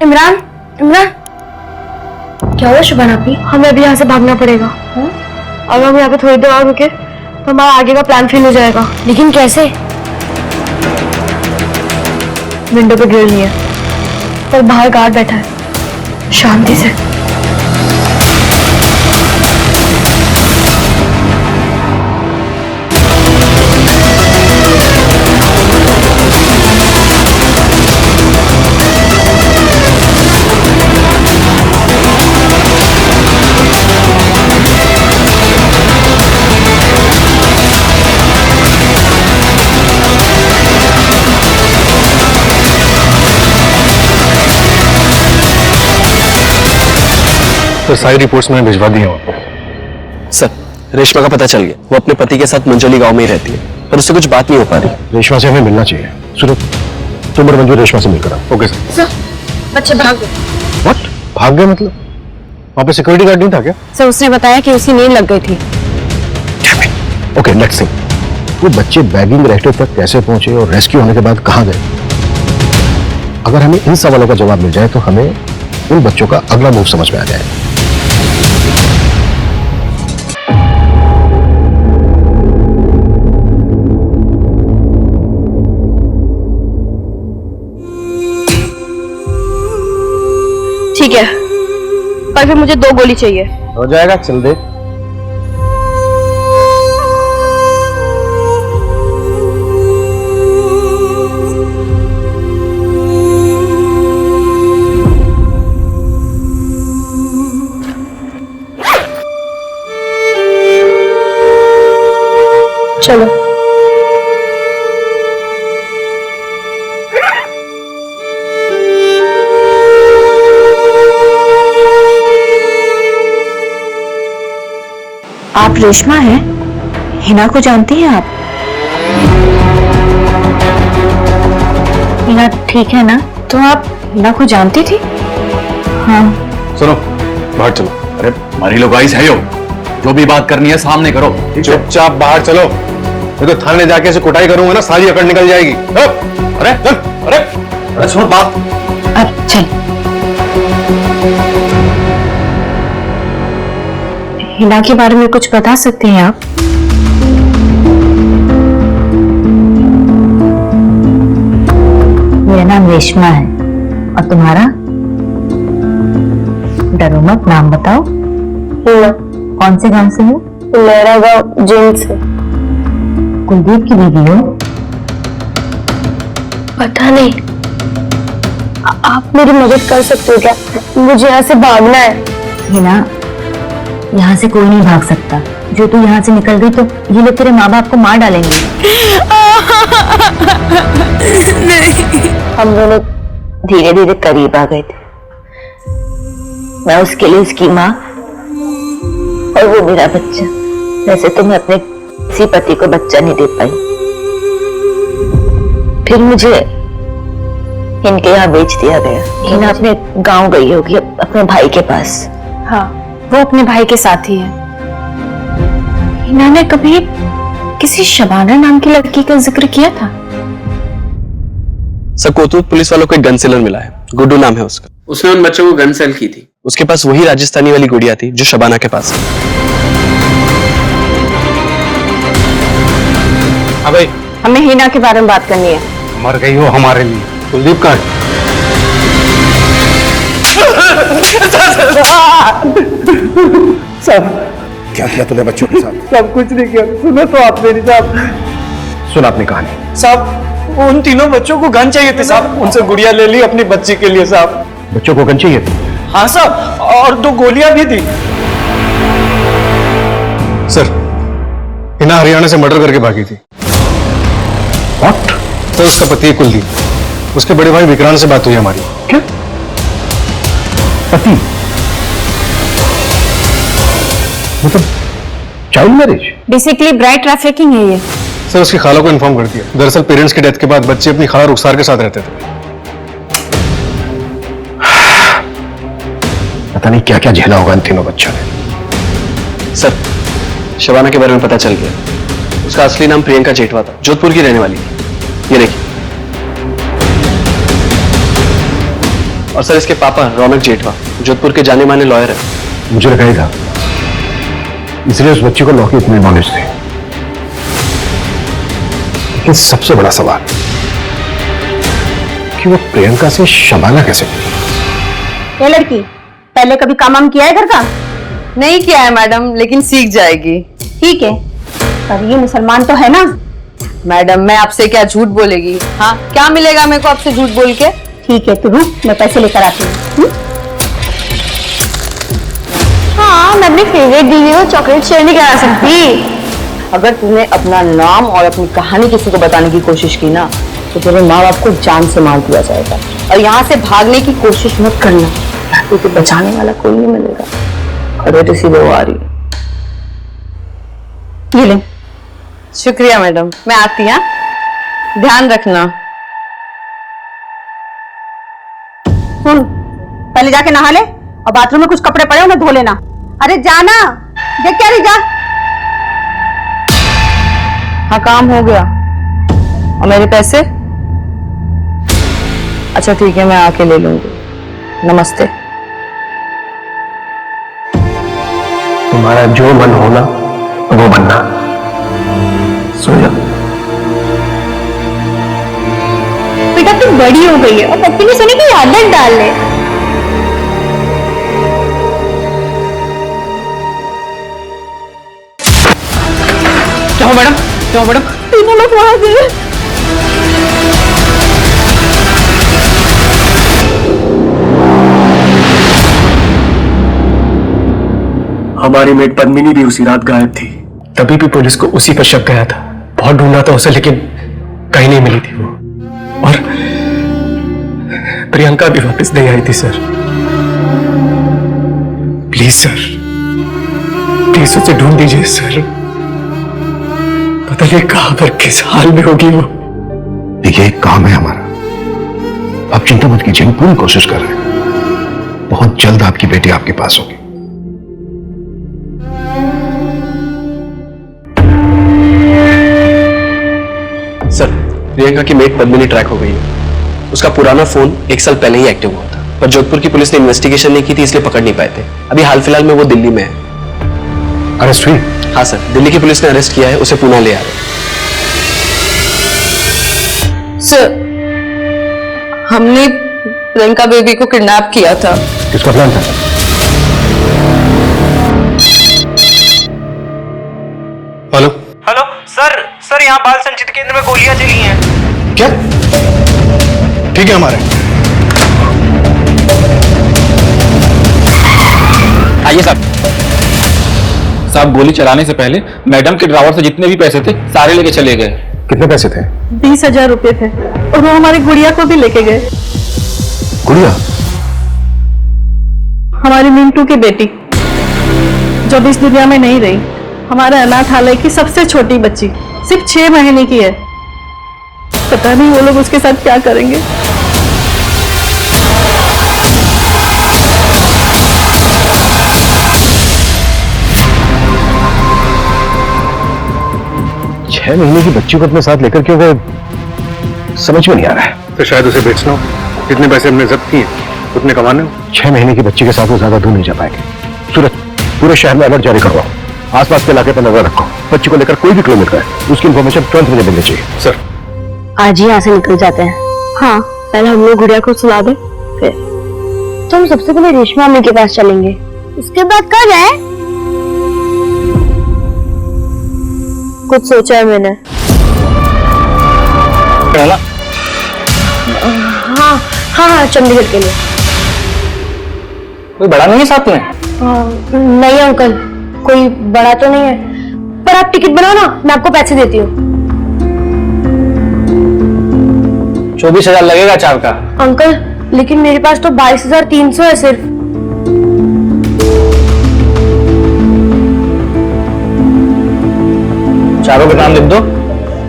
Speaker 18: इमरान, इमरान, क्या हुआ शुभाना आपी? हमें अभी यहाँ से भागना पड़ेगा। अगर हम यहाँ पे थोड़ी देर और रुके तो हमारा आगे का प्लान फेल हो जाएगा। लेकिन कैसे? विंडो पे ग्रिल नहीं है पर बाहर गार्ड बैठा है, शांति से।
Speaker 21: तो सारी रिपोर्ट्स मैंने भिजवा दी हैं वहाँ पे।
Speaker 20: सर, रेशमा का पता चल गया। वो अपने पति के साथ मंजोली गांव में ही रहती है, पर उससे कुछ बात नहीं हो पा रही।
Speaker 21: रेशमा से हमें मिलना चाहिए। सूरज, तुम और मंजू रेशमा से मिलकर आओ। Okay sir.
Speaker 15: सर, बच्चे भाग गए।
Speaker 21: व्हाट? भाग गए मतलब? वहाँ पे सिक्योरिटी गार्ड नहीं था क्या?
Speaker 15: सर, उसने बताया कि उसकी नींद लग गई थी।
Speaker 21: ओके, नेक्स्ट थिंग, वो बच्चे बैगिंग रेस्टोरेंट तक कैसे पहुंचे और रेस्क्यू होने के बाद कहाँ गए? अगर हमें इन सवालों का जवाब मिल जाए तो हमें उन बच्चों का अगला मूव समझ में आ जाए।
Speaker 18: ठीक है, पर फिर मुझे 2 गोली चाहिए।
Speaker 21: हो जाएगा, चल दे।
Speaker 18: चलो।
Speaker 8: आप रेशमा हैं? हिना को जानती हैं आप? हिना ठीक है ना? तो आप हिना को जानती थी? हाँ।
Speaker 3: सुनो, बाहर चलो। अरे हमारी लोग आई है, जो भी बात करनी है सामने करो।
Speaker 21: चुपचाप बाहर चलो, मैं तो थाने जाके ऐसे कुटाई करूंगा ना, सारी अकड़ निकल जाएगी। अरे चल, अरे सुनो बात।
Speaker 8: अब चल। हिना के बारे में कुछ बता सकते हैं आप? मेरा नाम रेशमा है, और तुम्हारा? डरो मत, नाम बताओ। हिना। कौन से गांव से हो? मेरा गांव जींद से। कुलदीप की बीवी हो?
Speaker 18: पता नहीं। आप मेरी मदद कर सकते हो क्या? मुझे यहाँ से भागना है।
Speaker 8: हिना, यहाँ से कोई नहीं भाग सकता। जो तू यहाँ से निकल गई तो ये लोग तेरे माँ बाप को मार डालेंगे।
Speaker 18: नहीं।
Speaker 8: हम दोनों धीरे धीरे करीब आ गए थे। मैं उसके लिए उसकी माँ और वो मेरा बच्चा। वैसे तो मैं अपने किसी पति को बच्चा नहीं दे पाई। फिर मुझे इनके यहाँ बेच दिया गया। हिना अपने गांव गई होगी, अपने भाई के पास। हाँ, वो अपने भाई के साथ ही है। हिना ने कभी किसी शबाना नाम की लड़की का जिक्र किया था?
Speaker 20: सर, कोतवाल पुलिस वालों को एक गन सेलर मिला है, गुड्डू नाम है उसका। उसने उन बच्चों को गन सेल की थी। उसके पास वही राजस्थानी वाली गुड़िया थी जो शबाना के पास है।
Speaker 21: हाँ भाई,
Speaker 15: हमें हिना के बारे में बात करनी है।
Speaker 21: मर गई हो हमारे लिए। कुलदीप कहाँ है?
Speaker 17: सब
Speaker 21: क्या किया तूने बच्चों के साथ?
Speaker 17: सब कुछ नहीं किया। सुनो तो आप मेरी साहब।
Speaker 21: सुना अपनी कहानी।
Speaker 9: साहब, उन तीनों बच्चों को गन चाहिए थे साहब। उनसे गुड़िया ले ली अपनी बच्ची के लिए साहब।
Speaker 21: बच्चों को गन चाहिए थी?
Speaker 9: हाँ साहब, और 2 गोलियां भी थी।
Speaker 21: सर, हिना हरियाणा से मर्डर करके भागी थी। व्हाट? तो उसका पति है कुलदीप, उसके बड़े भाई विक्रांत से बात हुई हमारी।
Speaker 17: क्या? पति? मतलब child marriage?
Speaker 15: Basically bride trafficking है ये।
Speaker 21: सर, उसकी खाला को इन्फॉर्म कर दिया। दरअसल पेरेंट्स की डेथ के बाद बच्चे अपनी खाला रुखसार के साथ रहते थे। पता नहीं क्या क्या झेला होगा इन तीनों बच्चों ने।
Speaker 20: सर, शबाना के बारे में पता चल गया। उसका असली नाम प्रियंका जेठवा था, जोधपुर की रहने वाली थी। ये देखिए। और सर, इसके पापा रौनक जेठवा जोधपुर के जाने माने लॉयर है।
Speaker 21: मुझे लगा ही था, इसलिए उस बच्ची को लॉ की इतनी नॉलेज थी। लेकिन सबसे बड़ा सवाल कि वो प्रियंका से शबाना कैसे मिली?
Speaker 15: ये लड़की पहले कभी काम किया है घर का?
Speaker 6: नहीं किया है मैडम, लेकिन सीख जाएगी।
Speaker 15: ठीक है, पर ये मुसलमान तो है ना?
Speaker 6: मैडम, मैं आपसे क्या झूठ बोलेगी? हाँ, क्या मिलेगा मेरे को आपसे झूठ बोल के?
Speaker 15: ठीक है, तू रुक, मैं पैसे लेकर आती हूँ।
Speaker 18: हाँ, मैं अपनी फेवरेट दीदी को चॉकलेट शेयर नहीं करा सकती।
Speaker 6: अगर तूने अपना नाम और अपनी कहानी किसी को बताने की कोशिश की ना, तो तेरे माँ बाप को जान से मार दिया जाएगा। और यहाँ से भागने की कोशिश मत करना, तुझे बचाने वाला कोई नहीं मिलेगा। अरे रिसीवर वो आ रही है। ये ले। शुक्रिया मैडम, मैं आती हूँ, ध्यान रखना।
Speaker 5: सुन, पहले जाके नहा ले और बाथरूम में कुछ कपड़े पड़े उन्हें धो लेना। अरे जाना, देख क्या रही, जा।
Speaker 6: हाँ काम हो गया। और मेरे पैसे? अच्छा ठीक है, मैं आके ले लूंगी। नमस्ते।
Speaker 21: तुम्हारा जो मन होना वो बनना। सो जा।
Speaker 18: बेटा तुम बड़ी हो गई है और पप्पी ने सोने की आदत डाल ले।
Speaker 9: क्या हो मैडम, क्या हो मैडम?
Speaker 18: तीनों लोग वहां गए।
Speaker 10: हमारी मेट पद्मिनी भी उसी रात गायब थी। तभी भी पुलिस को उसी पर शक गया था। बहुत ढूंढा था उसे, लेकिन कहीं नहीं मिली थी वो। और प्रियंका भी वापस नहीं आई थी सर। प्लीज सर, प्लीज उसे ढूंढ दीजिए सर। पता नहीं कहां पर, किस हाल में होगी वो।
Speaker 21: देखिए, एक काम है हमारा। आप चिंता मत कीजिए, हम पूरी कोशिश कर रहे हैं। बहुत जल्द आपकी बेटी आपके पास होगी।
Speaker 20: सर, प्रियंका की मेट पद्मिनी ट्रैक हो गई है। उसका पुराना फोन 1 साल पहले ही एक्टिव हुआ था, पर जोधपुर की पुलिस ने इन्वेस्टिगेशन नहीं की थी, इसलिए पकड़ नहीं पाए थे। अभी हाल फिलहाल में वो दिल्ली में है।
Speaker 21: अरेस्ट हुई?
Speaker 20: हाँ सर, दिल्ली की पुलिस ने अरेस्ट किया है, उसे पुणे ले आ रहे हैं।
Speaker 6: सर, हमने प्रियंका बेबी को किडनैप किया था।
Speaker 21: किसका प्लान था?
Speaker 20: हेलो
Speaker 9: हेलो सर, यहाँ बाल संचित केंद्र में गोलियां चली हैं।
Speaker 21: क्या? ठीक है हमारे।
Speaker 3: आइए साहब, गोली चलाने से पहले मैडम के ड्रावर से जितने भी पैसे थे सारे लेके चले गए।
Speaker 21: कितने पैसे थे?
Speaker 5: 20,000 रुपए थे और वो हमारी गुड़िया को भी लेके गए।
Speaker 21: गुड़िया?
Speaker 5: हमारी मिंटू की बेटी जो भी इस दुनिया में नहीं रही, हमारे अनाथालय की सबसे छोटी बच्ची, सिर्फ 6 महीने की है। पता नहीं वो लोग उसके साथ क्या करेंगे।
Speaker 21: छह महीने की बच्ची को अपने साथ लेकर क्यों गए, समझ में नहीं आ रहा है।
Speaker 7: तो शायद उसे बेचना हो। जितने पैसे हमने जब्त किए उतने कमाने हो।
Speaker 21: 6 महीने की बच्ची के साथ वो ज्यादा दूर नहीं जा पाएंगे। सूरज, पूरे शहर में अलर्ट जारी करवाओ। आसपास के इलाके पर नजर रखो। बच्ची को लेकर कोई भी क्लू मिलता है उसकी इन्फॉर्मेशन तुरंत मुझे मिलनी चाहिए। सर,
Speaker 18: आज ही यहाँ से निकल जाते हैं। हाँ, पहले हम लोग गुड़िया को सुला दे, फिर तो हम सबसे पहले रेशमा अम्मी के पास चलेंगे। उसके बाद कहाँ जाए? कुछ सोचा है मैंने। हाँ हाँ, चंडीगढ़ के लिए।
Speaker 9: कोई बड़ा नहीं है साथ में?
Speaker 18: नहीं अंकल, कोई बड़ा तो नहीं है, पर आप टिकट बनाओ ना, मैं आपको पैसे देती हूँ।
Speaker 9: 24,000 लगेगा 4 का।
Speaker 18: अंकल, लेकिन मेरे पास तो 22,300 है सिर्फ।
Speaker 9: चारों के नाम लिख दो,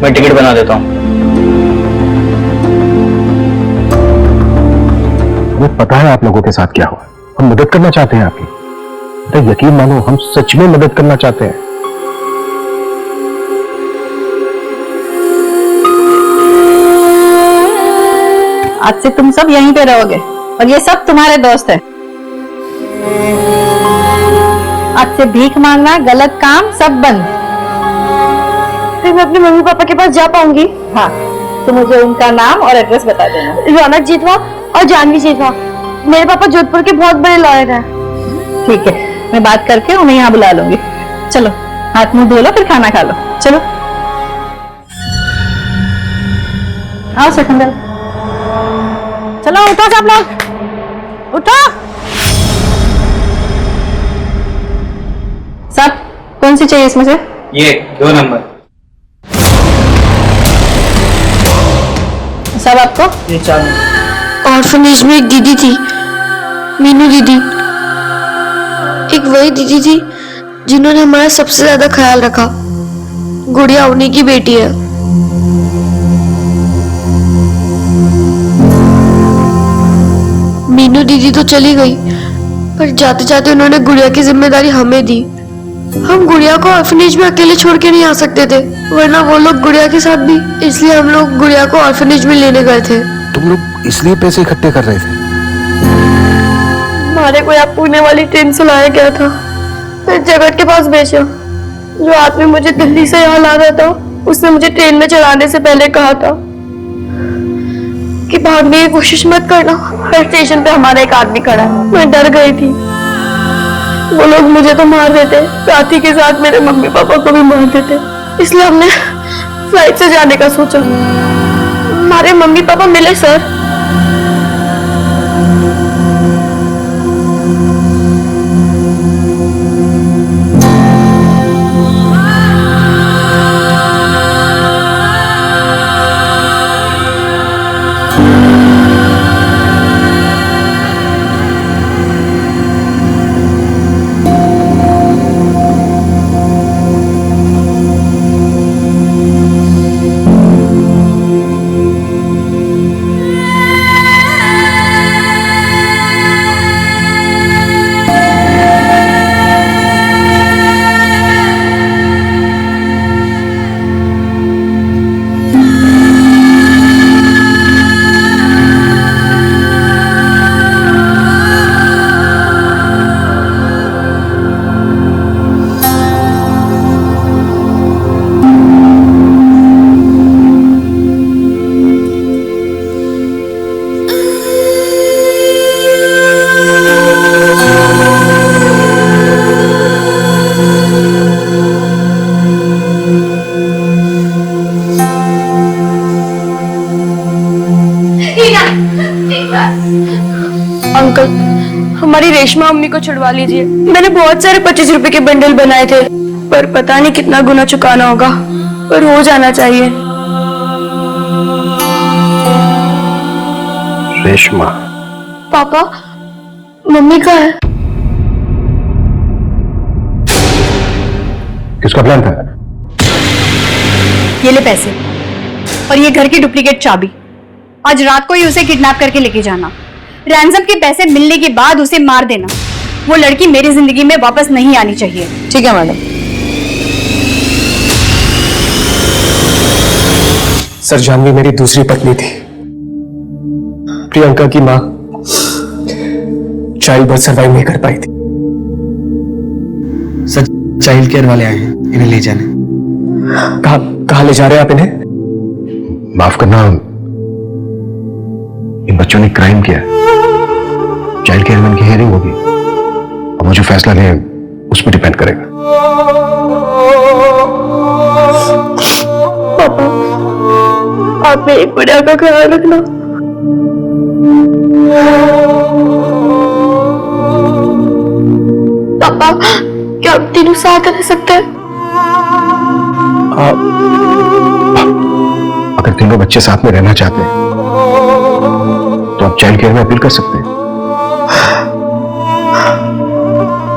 Speaker 9: मैं टिकट बना देता हूँ।
Speaker 21: हमें पता है आप लोगों के साथ क्या हुआ। हम मदद करना चाहते हैं आपकी। तो यकीन मानो, हम सच में मदद करना चाहते हैं।
Speaker 5: आज से तुम सब यहीं पे रहोगे और ये सब तुम्हारे दोस्त हैं। आज से भीख मांगना, गलत काम सब बंद।
Speaker 18: फिर मैं अपने मम्मी पापा के पास जा पाऊंगी?
Speaker 5: हाँ, तो मुझे उनका नाम और एड्रेस बता देना।
Speaker 18: रौनक जीतवा और जानवी जीतवा। मेरे पापा जोधपुर के बहुत बड़े लॉयर हैं।
Speaker 5: ठीक है, मैं बात करके उन्हें यहाँ बुला लूंगी। चलो, हाथ मुंह धो लो, फिर खाना खा लो। चलो आओ सिकंदर, चलो उठो सब लोग, उठो। सब कौन सी चाहिए इसमें से?
Speaker 9: ये 2 नंबर।
Speaker 5: सब आपको?
Speaker 9: ये 4 नंबर।
Speaker 18: ऑर्फनेज में एक दीदी थी, मीनू दीदी। एक वही दीदी थी जिन्होंने हमारा सबसे ज्यादा ख्याल रखा। गुड़िया उन्हीं की बेटी है। मीनू दीदी तो चली गई, पर जाते जाते उन्होंने गुड़िया की जिम्मेदारी हमें दी। हम गुड़िया को ऑर्फनेज में अकेले छोड़ के नहीं आ सकते थे, वरना वो लोग गुड़िया के साथ भी। इसलिए हम लोग गुड़िया को ऑर्फनेज में लेने गए थे।
Speaker 21: तुम लोग इसलिए पैसे इकट्ठे कर रहे थे?
Speaker 18: हमारे को यहाँ पुणे वाली ट्रेन से लाया गया था, फिर जगत के पास भेजा। जो आदमी मुझे दिल्ली से यहाँ ला रहा था, उसने मुझे ट्रेन में चढ़ाने से पहले कहा था कि भागने की कोशिश मत करना, हर स्टेशन पे हमारा एक आदमी खड़ा है। मैं डर गई थी, वो लोग मुझे तो मार देते, साथ ही के साथ मेरे मम्मी पापा को भी मार देते। इसलिए हमने फ्लाइट से जाने का सोचा। हमारे मम्मी पापा मिले सर। अंकल, हमारी रेशमा अम्मी को छुड़वा लीजिए। मैंने बहुत सारे 25 रुपए के बंडल बनाए थे, पर पता नहीं कितना गुना चुकाना होगा, पर हो जाना चाहिए।
Speaker 21: रेशमा,
Speaker 18: पापा, मम्मी कहाँ है?
Speaker 21: किसका प्लान था?
Speaker 13: ये ले पैसे और ये घर की डुप्लीकेट चाबी। आज रात को ही उसे किडनैप करके लेके जाना। रैंसम के पैसे मिलने के बाद उसे मार देना। वो लड़की मेरी जिंदगी में वापस नहीं आनी चाहिए।
Speaker 12: ठीक है मैडम।
Speaker 20: सर, जानवी मेरी दूसरी पत्नी थी। प्रियंका की माँ चाइल्ड बर्थ सर्वाइव नहीं कर पाई थी।
Speaker 22: सर, चाइल्ड केयर वाले आए हैं, इन्हें ले जाने।
Speaker 20: कहाँ ले जा रहे हैं आप इन्हें?
Speaker 21: माफ करना, इन बच्चों ने क्राइम किया। चाइल्ड केयर में इनकी हियरिंग होगी, अब वो जो फैसला लें उस पर डिपेंड करेगा।
Speaker 18: पापा, आप मेरी गुड़िया का ख्याल रखना। पापा, क्या आप तीनों साथ रह सकते हैं?
Speaker 21: अगर तीनों बच्चे साथ में रहना चाहते हैं तो आप चाइल्ड केयर में अपील कर सकते हैं।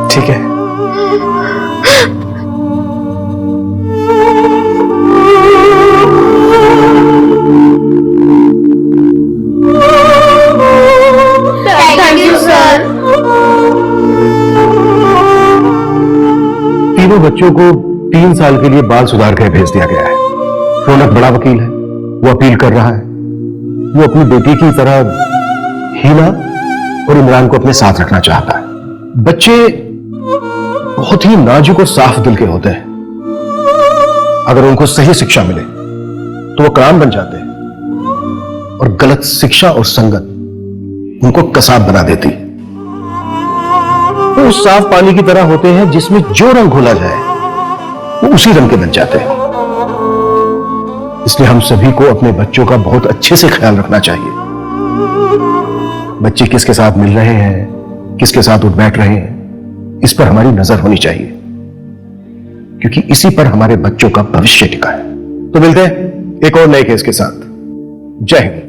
Speaker 20: ठीक है।
Speaker 18: Thank you sir.
Speaker 21: तीनों बच्चों को 3 साल के लिए बाल सुधार गृह भेज दिया गया है। रौनक बड़ा वकील है, वो अपील कर रहा है। वो अपनी बेटी की तरह हीना और इमरान को अपने साथ रखना चाहता है। बच्चे बहुत ही नाजुक और साफ दिल के होते हैं। अगर उनको सही शिक्षा मिले तो वो काम बन जाते हैं, और गलत शिक्षा और संगत उनको कसाब बना देती है। वो उस साफ पानी की तरह होते हैं जिसमें जो रंग घोला जाए वो उसी रंग के बन जाते हैं। इसलिए हम सभी को अपने बच्चों का बहुत अच्छे से ख्याल रखना चाहिए। बच्चे किसके साथ मिल रहे हैं, किसके साथ उठ बैठ रहे हैं, इस पर हमारी नजर होनी चाहिए, क्योंकि इसी पर हमारे बच्चों का भविष्य टिका है। तो मिलते हैं एक और नए केस के साथ। जय हिंद।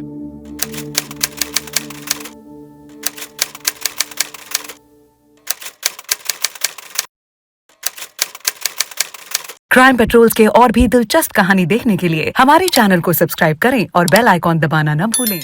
Speaker 14: क्राइम पेट्रोल्स के और भी दिलचस्प कहानी देखने के लिए हमारे चैनल को सब्सक्राइब करें और बेल आइकॉन दबाना न भूलें।